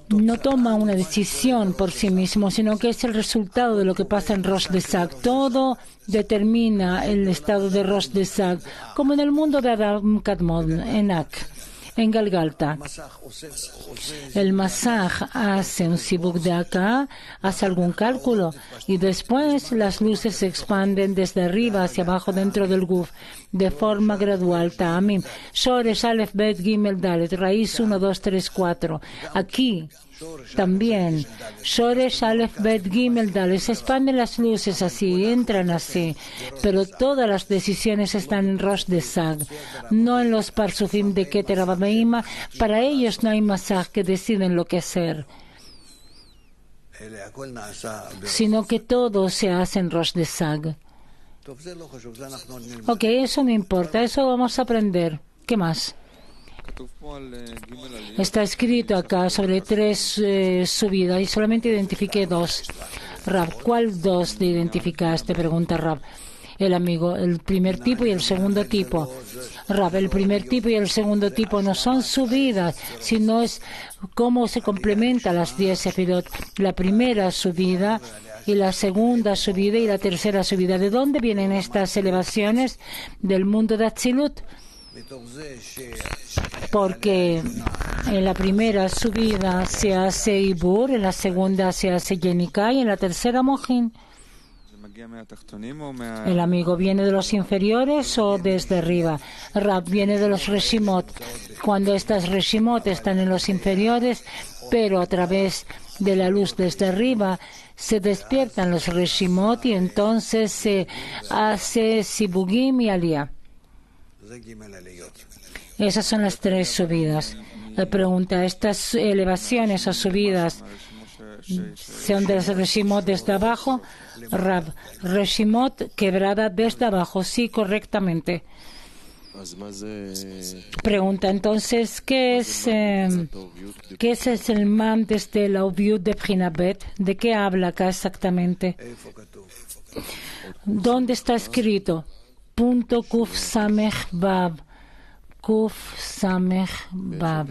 No toma una decisión por sí mismo, sino que es el resultado de lo que pasa en Rosh de Sag. Todo determina el estado de Rosh de Sag, como en el mundo de Adam Kadmon, en Ak, en Galgalta. El masaj hace un sibuk de acá, hace algún cálculo, y después las luces se expanden desde arriba hacia abajo dentro del guf, de forma gradual. Ta'amim. Shoresh Aleph Bet Gimel Dalet, raíz 1, 2, 3, 4. Aquí también, Shoresh Aleph Bet Gimel Dalet, se expanden las luces así, entran así, pero todas las decisiones están en Rosh de Sag, no en los Parsufim de Keter Ababeima. Para ellos no hay masaj que deciden lo que hacer, sino que todo se hace en Rosh de Sag. Ok, eso no importa, eso vamos a aprender. ¿Qué más? Está escrito acá sobre 3 subidas y solamente identifiqué 2. Rab, ¿cuál 2 te identificaste? Pregunta Rab. El amigo, el primer tipo y el segundo tipo. Rab, el primer tipo y el segundo tipo no son subidas, sino es cómo se complementan las 10 sefirot. La primera subida y la segunda subida y la tercera subida. ¿De dónde vienen estas elevaciones? Del mundo de Atzilut. Porque en la primera subida se hace Ibur, en la segunda se hace Yenikai y en la tercera Mohin. ¿El amigo viene de los inferiores o desde arriba? Rab, viene de los Reshimot. Cuando estas Reshimot están en los inferiores, pero a través de la luz desde arriba, se despiertan los Reshimot y entonces se hace Sibugim y Aliyah. Esas son las tres subidas. La pregunta, ¿estas elevaciones o subidas son de las Reshimot desde abajo? Rab, Reshimot quebrada desde abajo, sí, correctamente. Pregunta, entonces, ¿qué es el man desde la Uviut de Prinabet? ¿De qué habla acá exactamente? ¿Dónde está escrito? Punto Kuf Samech Bab. Kuf Samech Bab.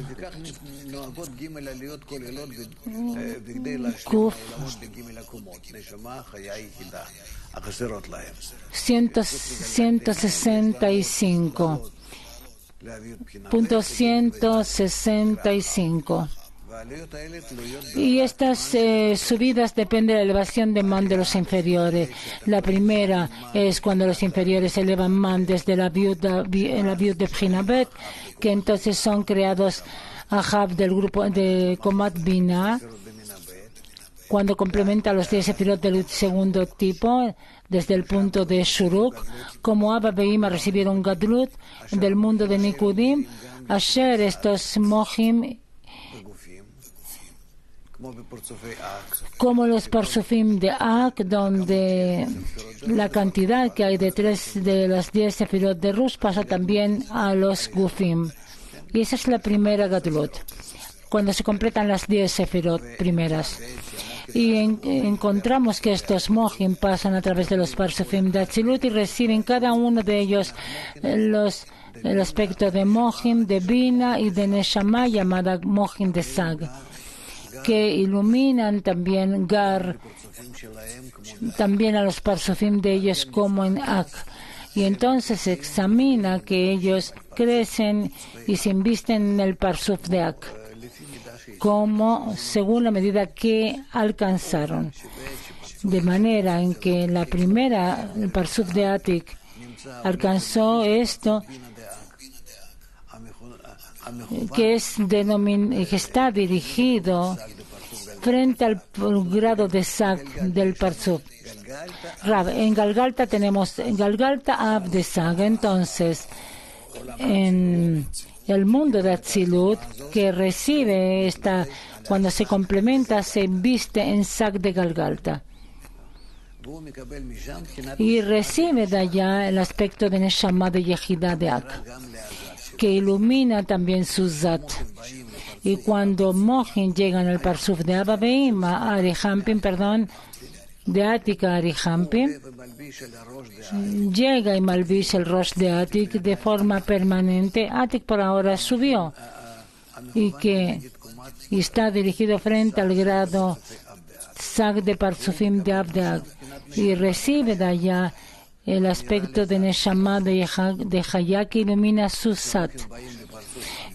Kuf 165. Punto 165. Y estas subidas dependen de la elevación de man de los inferiores. La primera es cuando los inferiores elevan man desde la viud de Prinabet, que entonces son creados Ahab del grupo de Komat Bina, cuando complementa los 10 sefirot del segundo tipo, desde el punto de Shuruk, como Abba Beima recibieron Gadlut del mundo de Nikudim, Asher estos Mohim, como los Parsufim de Ak, donde la cantidad que hay de las 10 sefirot de Rush pasa también a los Gufim. Y esa es la primera Gadlut, cuando se completan las 10 sefirot primeras. Y encontramos que estos Mohim pasan a través de los Parsufim de Atzilut y reciben cada uno de ellos el aspecto de Mohim, de Bina y de Neshama, llamada Mohim de Sag, que iluminan también Gar, también a los Parsufim de ellos como en Ak. Y entonces se examina que ellos crecen y se invisten en el Parsuf de Ak, como según la medida que alcanzaron. De manera en que la primera, el Parsuf de Atik, alcanzó esto, que está dirigido frente al grado de Sag del Parsuf. Rab, en Galgalta tenemos Galgalta Ab de Sag. Entonces, en el mundo de Atzilut, que recibe cuando se complementa, se viste en Sag de Galgalta. Y recibe de allá el aspecto de Neshama de Yehidá de Ak, que ilumina también su Zat. Y cuando Mohin llegan al Parsuf de Abba Beima, de Atika a Arihampim, llega y malvish el Rosh de Atik de forma permanente. Atik por ahora subió y está dirigido frente al grado Sag de Parsufim de Abdeag y recibe de allá el aspecto de Neshama de Hayá que ilumina su Sat.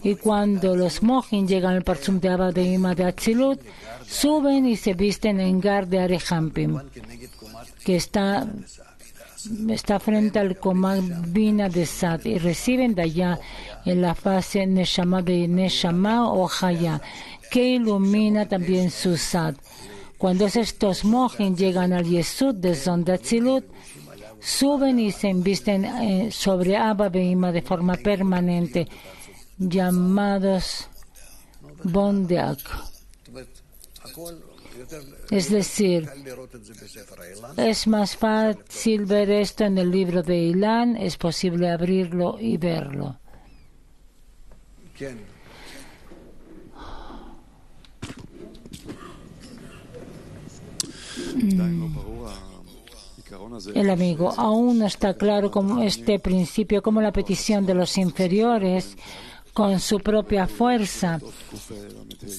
Y cuando los Mohin llegan al Parsum de Abba Beima de Atzilut, suben y se visten en Gar de Arehampim, que está frente al Komad Bina de Sad, y reciben de allá en la fase Neshama de Neshama o Haya, que ilumina también su Sad. Cuando estos Mohin llegan al Yesud de Zon de Atzilut, suben y se invisten sobre Abba Beima de forma permanente, llamados Bondeak. Es decir, es más fácil ver esto en el libro de Ilan, es posible abrirlo y verlo. El amigo, aún no está claro cómo este principio, como la petición de los inferiores con su propia fuerza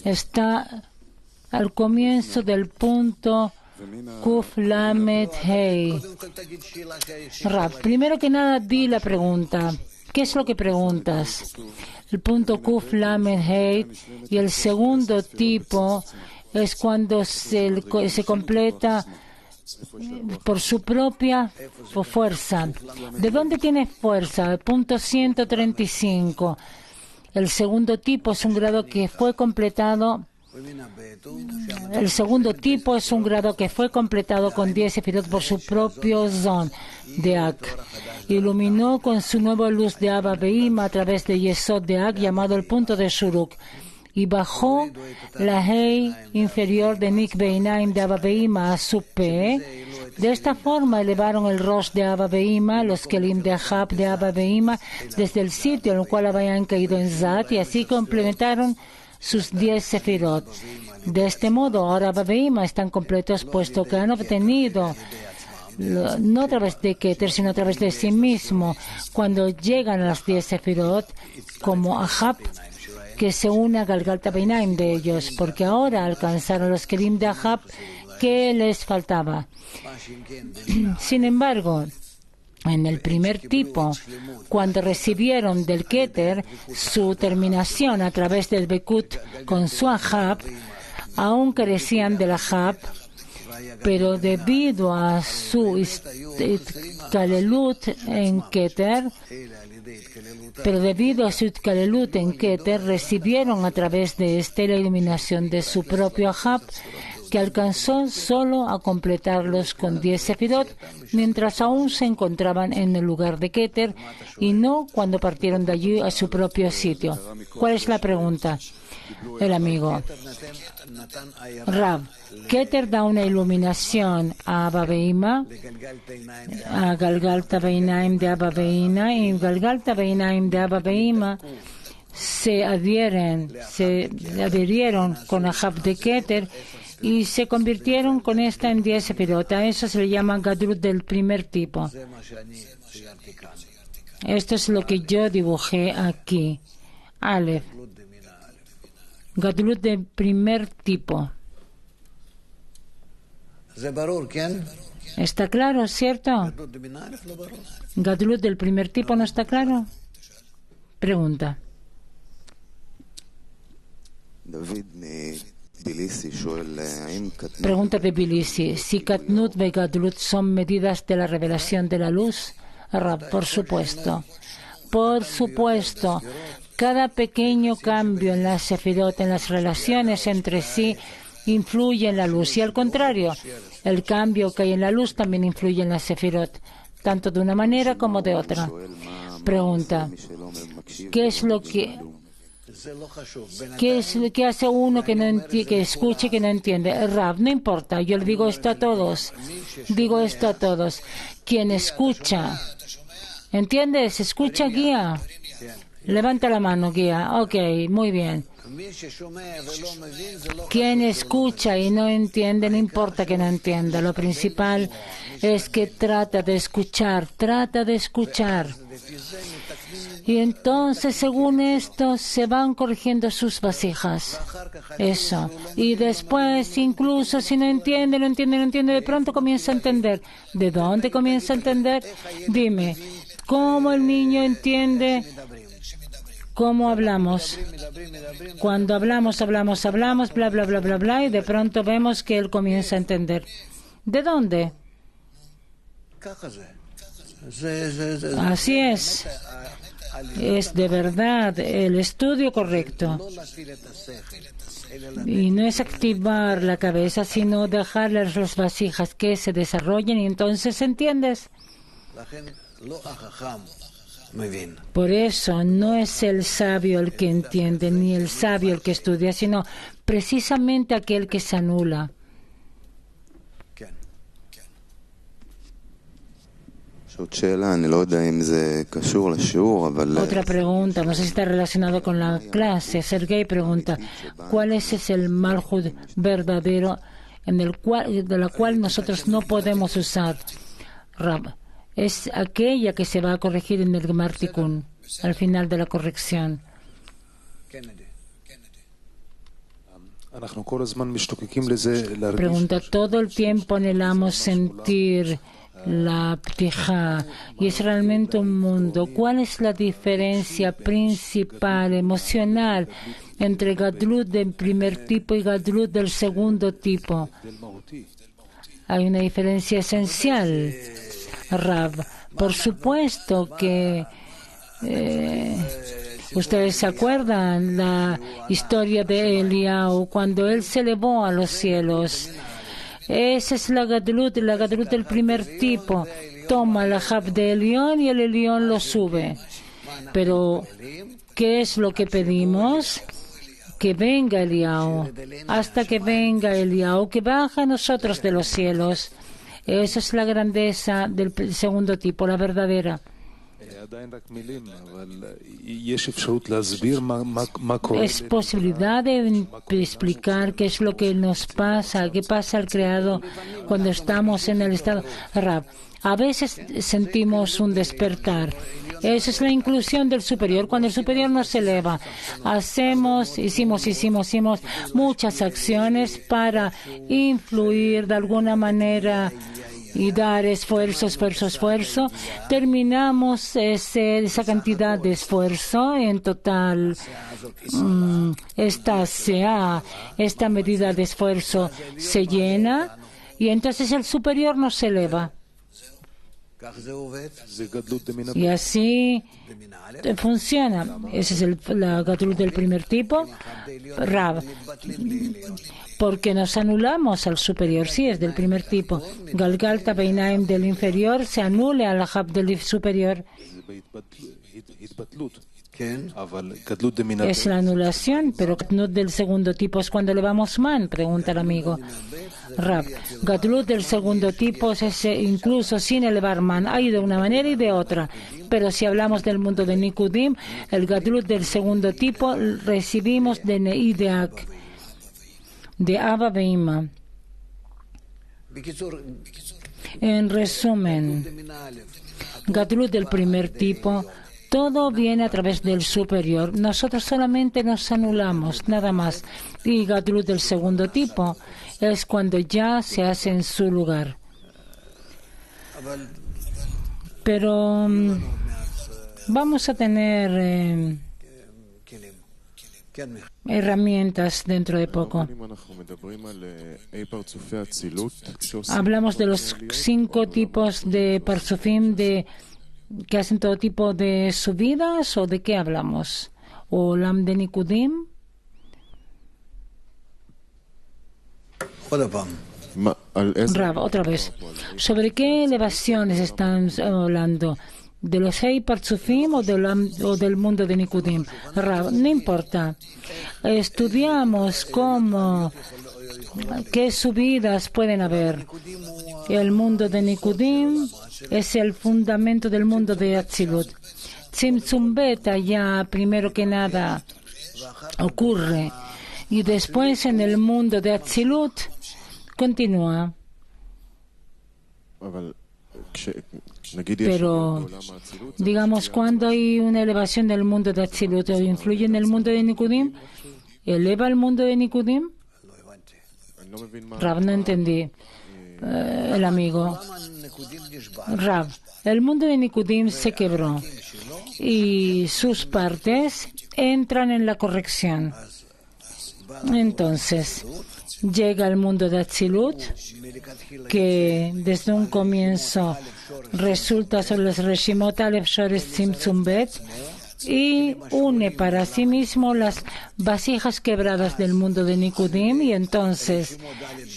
está al comienzo del punto Kuf Lamed Hei. Rab, primero que nada di la pregunta. ¿Qué es lo que preguntas? El punto Kuf Lamed Hei y el segundo tipo es cuando se completa por su propia fuerza. ¿De dónde tiene fuerza? El punto 135. El segundo tipo es un grado que fue completado. El segundo tipo es un grado que fue completado con 10 sefirot por su propio zon de Ak. Iluminó con su nueva luz de Abba Veima a través de Yesod de Ak, llamado el punto de Shuruk, y bajó la Hei inferior de Nik Beinaim de Abba Veima a su P. De esta forma elevaron el Rosh de Abba Veima, los Kelim de Ahab de Abba Veima, desde el sitio en el cual habían caído en Zat, y así complementaron sus 10 sefirot. De este modo, ahora Abba Veima están completos, puesto que han obtenido, no a través de Keter, sino a través de sí mismo, cuando llegan a las 10 sefirot, como Ahab, que se une a Galgalta Beinaim de ellos, porque ahora alcanzaron los Kelim de Ahab que les faltaba. Sin embargo, en el primer tipo, cuando recibieron del Keter su terminación a través del Bekut con su Ahab, aún carecían del Ahab, pero debido a su Itkalelut en Keter, recibieron a través de la iluminación de su propio Ahab, que alcanzó solo a completarlos con 10 sefirot, mientras aún se encontraban en el lugar de Keter y no cuando partieron de allí a su propio sitio. ¿Cuál es la pregunta? El amigo. Rab, Keter da una iluminación a Abba Veima, a Galgalta Beinaim de Abba Veima, y Galgalta Beinaim de Abba Veima se adhirieron con Ahab de Keter y se convirtieron con esta en 10 sefirot. A eso se le llama Gadlut del primer tipo. Esto es lo que yo dibujé aquí. Aleph. Gadlut del primer tipo. ¿Está claro, cierto? Gadlut del primer tipo no está claro. Pregunta. Pregunta de Bilisi. Si Katnut y Gadlut son medidas de la revelación de la luz. Rab, por supuesto. Por supuesto. Cada pequeño cambio en las sefirot, en las relaciones entre sí, influye en la luz. Y al contrario, el cambio que hay en la luz también influye en las sefirot, tanto de una manera como de otra. Pregunta. ¿Qué es lo que hace uno que escuche que no entiende? Rab, no importa, yo le digo esto a todos. Quien escucha, ¿entiendes? Escucha, guía. Levanta la mano, guía. Ok, muy bien. Quien escucha y no entiende, no importa que no entienda. Lo principal es que trata de escuchar. Y entonces, según esto, se van corrigiendo sus vasijas. Eso. Y después, incluso si no entiende, de pronto comienza a entender. ¿De dónde comienza a entender? Dime, ¿cómo el niño entiende? ¿Cómo hablamos? Cuando hablamos, bla, bla, bla, bla, bla, y de pronto vemos que él comienza a entender. ¿De dónde? Así es. Es de verdad el estudio correcto. Y no es activar la cabeza, sino dejarles las vasijas que se desarrollen y entonces entiendes. Por eso no es el sabio el que entiende, ni el sabio el que estudia, sino precisamente aquel que se anula. Otra pregunta, no sé si está relacionado con la clase. Sergei pregunta, ¿cuál es el Malhut verdadero de la cual nosotros no podemos usar? Rab, es aquella que se va a corregir en el Gemar Tikkun, al final de la corrección. Pregunta, todo el tiempo anhelamos sentir la ptija y es realmente un mundo. ¿Cuál es la diferencia principal, emocional, entre Gadlut del primer tipo y Gadlut del segundo tipo? Hay una diferencia esencial, Rab. Por supuesto que ustedes se acuerdan la historia de Eliyahu cuando él se elevó a los cielos. Esa es la Gadlut del primer tipo. Toma la Jab de Elión y el Elión lo sube. Pero, ¿qué es lo que pedimos? Que venga Eliyahu. Hasta que venga Eliyahu, que baja a nosotros de los cielos. Esa es la grandeza del segundo tipo, la verdadera. Es posibilidad de explicar qué es lo que nos pasa, qué pasa al creado cuando estamos en el estado Rab. A veces sentimos un despertar. Esa es la inclusión del superior. Cuando el superior nos eleva, hicimos muchas acciones para influir de alguna manera y dar esfuerzo. Terminamos esa cantidad de esfuerzo en total. Esta medida de esfuerzo se llena y entonces el superior nos eleva. Y así funciona. Ese es la Gadlut del primer tipo, Rab. Porque nos anulamos al superior, sí, es del primer tipo. Galgalta Beinaim del inferior se anula al Jab del superior. Es la anulación, pero Gadlut del segundo tipo es cuando elevamos man, pregunta el amigo. Rab, Gadlut del segundo tipo es incluso sin elevar man, hay de una manera y de otra. Pero si hablamos del mundo de Nikudim, el Gadlut del segundo tipo recibimos de Neideak, de Abba Beima. En resumen, Gadlut del primer tipo, todo viene a través del superior. Nosotros solamente nos anulamos, nada más. Y Gadlut del segundo tipo es cuando ya se hace en su lugar. Pero vamos a tener herramientas dentro de poco. Hablamos de los 5 tipos de Parsufim que hacen todo tipo de subidas, ¿o de qué hablamos? ¿O Lam de Nikudim? Rab, otra vez. ¿Sobre qué elevaciones están hablando? ¿De los 6 Parsufim o del mundo de Nikudim? Rab, no importa. Estudiamos qué subidas pueden haber. El mundo de Nikudim es el fundamento del mundo de Atzilut. Tzimtzum Beta ya primero que nada ocurre y después en el mundo de Atzilut continúa. Pero, digamos, cuando hay una elevación del mundo de Atzilut o influye en el mundo de Nikudim, ¿eleva el mundo de Nikudim? Rab, no entendí. El amigo. Rab, el mundo de Nikudim se quebró y sus partes entran en la corrección. Entonces, llega el mundo de Atzilut, que desde un comienzo resulta sobre los Reshimot Aleph Shores Tzimtzum Bet y une para sí mismo las vasijas quebradas del mundo de Nikudim, y entonces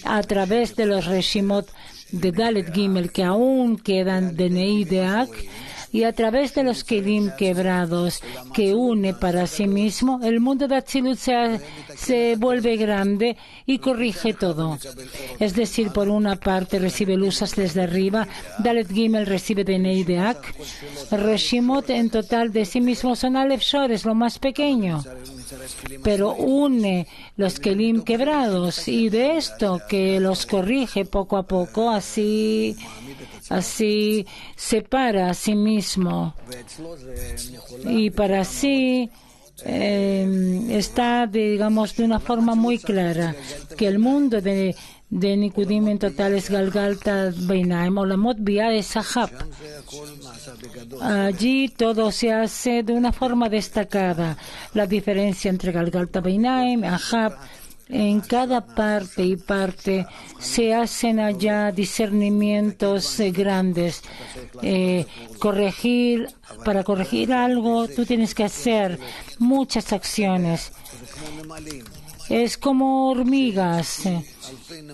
a través de los Reshimot de Dalet Gimel que aún quedan de Neideak y a través de los Kelim quebrados que une para sí mismo, el mundo de Atzilut se vuelve grande y corrige todo. Es decir, por una parte recibe luzas desde arriba, Dalet Gimel recibe de Neideak, Reshimot en total de sí mismo son Aleph Shores, lo más pequeño, pero une los Kelim quebrados y de esto que los corrige poco a poco, así separa a sí mismo y para sí está, digamos, de una forma muy clara que el mundo de Nikudim en total es Galgalta Beinaim, Olamot Bia es Ahab. Allí todo se hace de una forma destacada. La diferencia entre Galgalta Beinaim, Ahab, En cada parte y parte se hacen allá discernimientos grandes. Para corregir algo, tú tienes que hacer muchas acciones. Es como hormigas,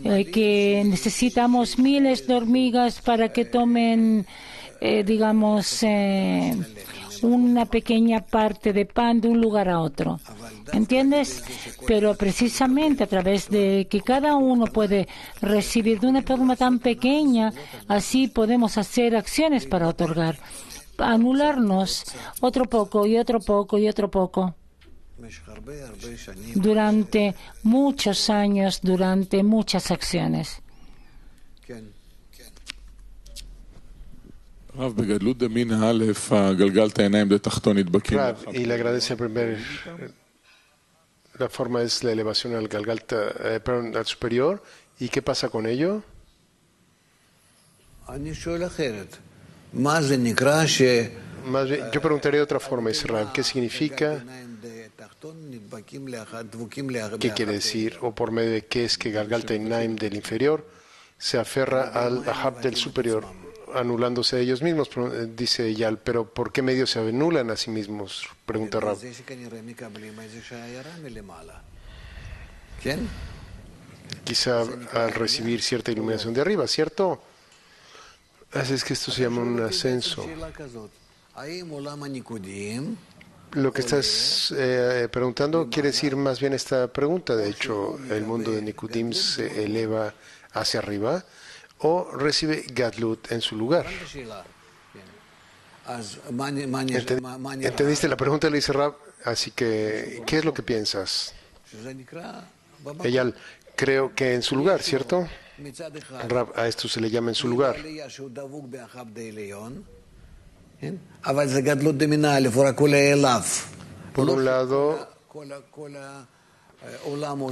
que necesitamos miles de hormigas para que tomen, digamos, una pequeña parte de pan de un lugar a otro. ¿Entiendes? Pero precisamente a través de que cada uno puede recibir de una forma tan pequeña, así podemos hacer acciones para otorgar, anularnos otro poco y otro poco y otro poco. Durante muchos años, durante muchas acciones. Rav, y le agradece la forma es la elevación al perdón, al superior. ¿Y qué pasa con ello? Más bien, yo preguntaría de otra forma, Israel, ¿qué significa? ¿Qué quiere decir? ¿O por medio de qué es que Galgalta y Naim del inferior se aferra al Ahab del superior, anulándose a ellos mismos? Dice Yal, pero ¿por qué medios se anulan a sí mismos? Pregunta Rab. Quizá al recibir cierta iluminación de arriba, ¿cierto? Así es que esto se llama un ascenso. Lo que estás preguntando quiere decir más bien esta pregunta. De hecho, el mundo de Nikudim se eleva hacia arriba o recibe Gadlut en su lugar. ¿Entendiste la pregunta? Le dice Rab. Así que, ¿qué es lo que piensas? Ella, creo que en su lugar, ¿cierto? Rab, a esto se le llama en su lugar. Por un lado,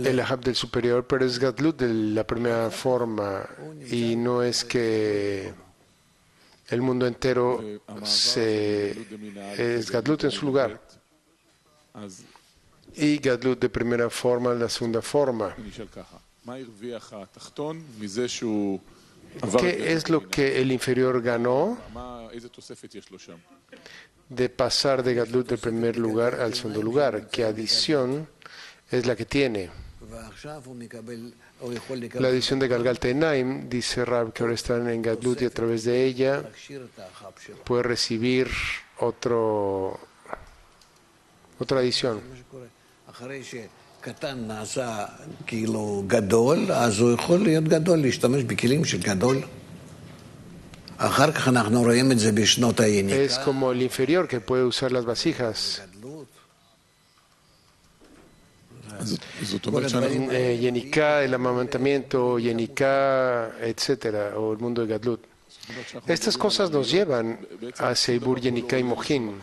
el Ahab del superior, pero es Gadlut de la primera forma, y no es que el mundo entero es Gadlut en su lugar. Y Gadlut de primera forma en la segunda forma. ¿Qué es lo que el inferior ganó de pasar de Gadlut del primer lugar al segundo lugar? ¿Qué adición es la que tiene? La adición de Galgalta y Naim, dice Rab, que ahora están en Gadlut y a través de ella puede recibir otra adición. Es como el inferior que puede usar las vasijas. Yenika, el amamantamiento, Yenika, etcétera, o el mundo de Gadlut. Estas cosas nos llevan hacia Ibur, Yenika y Mohin.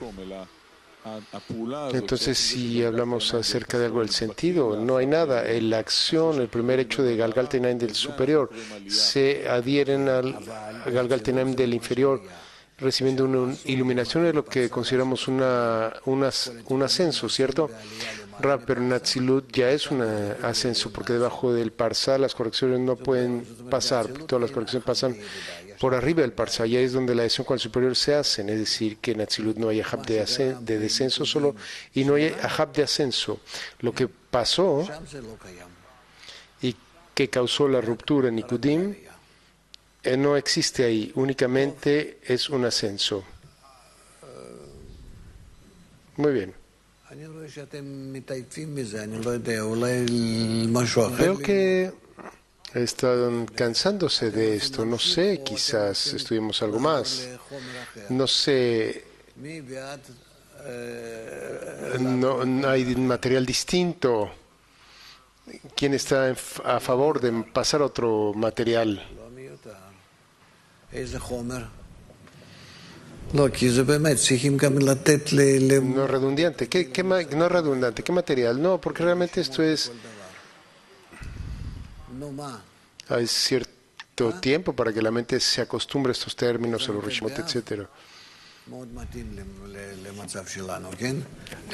Entonces, si hablamos acerca de algo del sentido, no hay nada. La acción, el primer hecho de Galgalta y Naim del superior, se adhieren al Galgalta y Naim del inferior, recibiendo una iluminación de lo que consideramos un ascenso, ¿cierto? Rab, pero en Atzilut ya es un ascenso, porque debajo del Parsa las correcciones no pueden pasar, todas las correcciones pasan por arriba del Parsa, y ahí es donde la adhesión con el superior se hacen, es decir, que en Atzilut no hay Ahab de descenso solo, y no hay Ahab de ascenso. Lo que pasó y que causó la ruptura en Nikudim no existe ahí, únicamente es un ascenso. Muy bien. Veo que están cansándose de esto. No sé, quizás estudiemos algo más. No sé. No hay material distinto. ¿Quién está a favor de pasar otro material? No es redundante. No es redundante. ¿Qué material? No, porque realmente esto es... Hay cierto tiempo para que la mente se acostumbre a estos términos, a los rishmot, etc.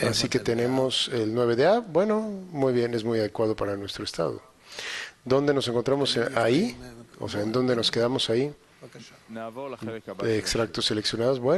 Así que tenemos el 9A. Bueno, muy bien, es muy adecuado para nuestro estado. ¿Dónde nos encontramos ahí? O sea, ¿en dónde nos quedamos ahí? Extractos seleccionados. Bueno.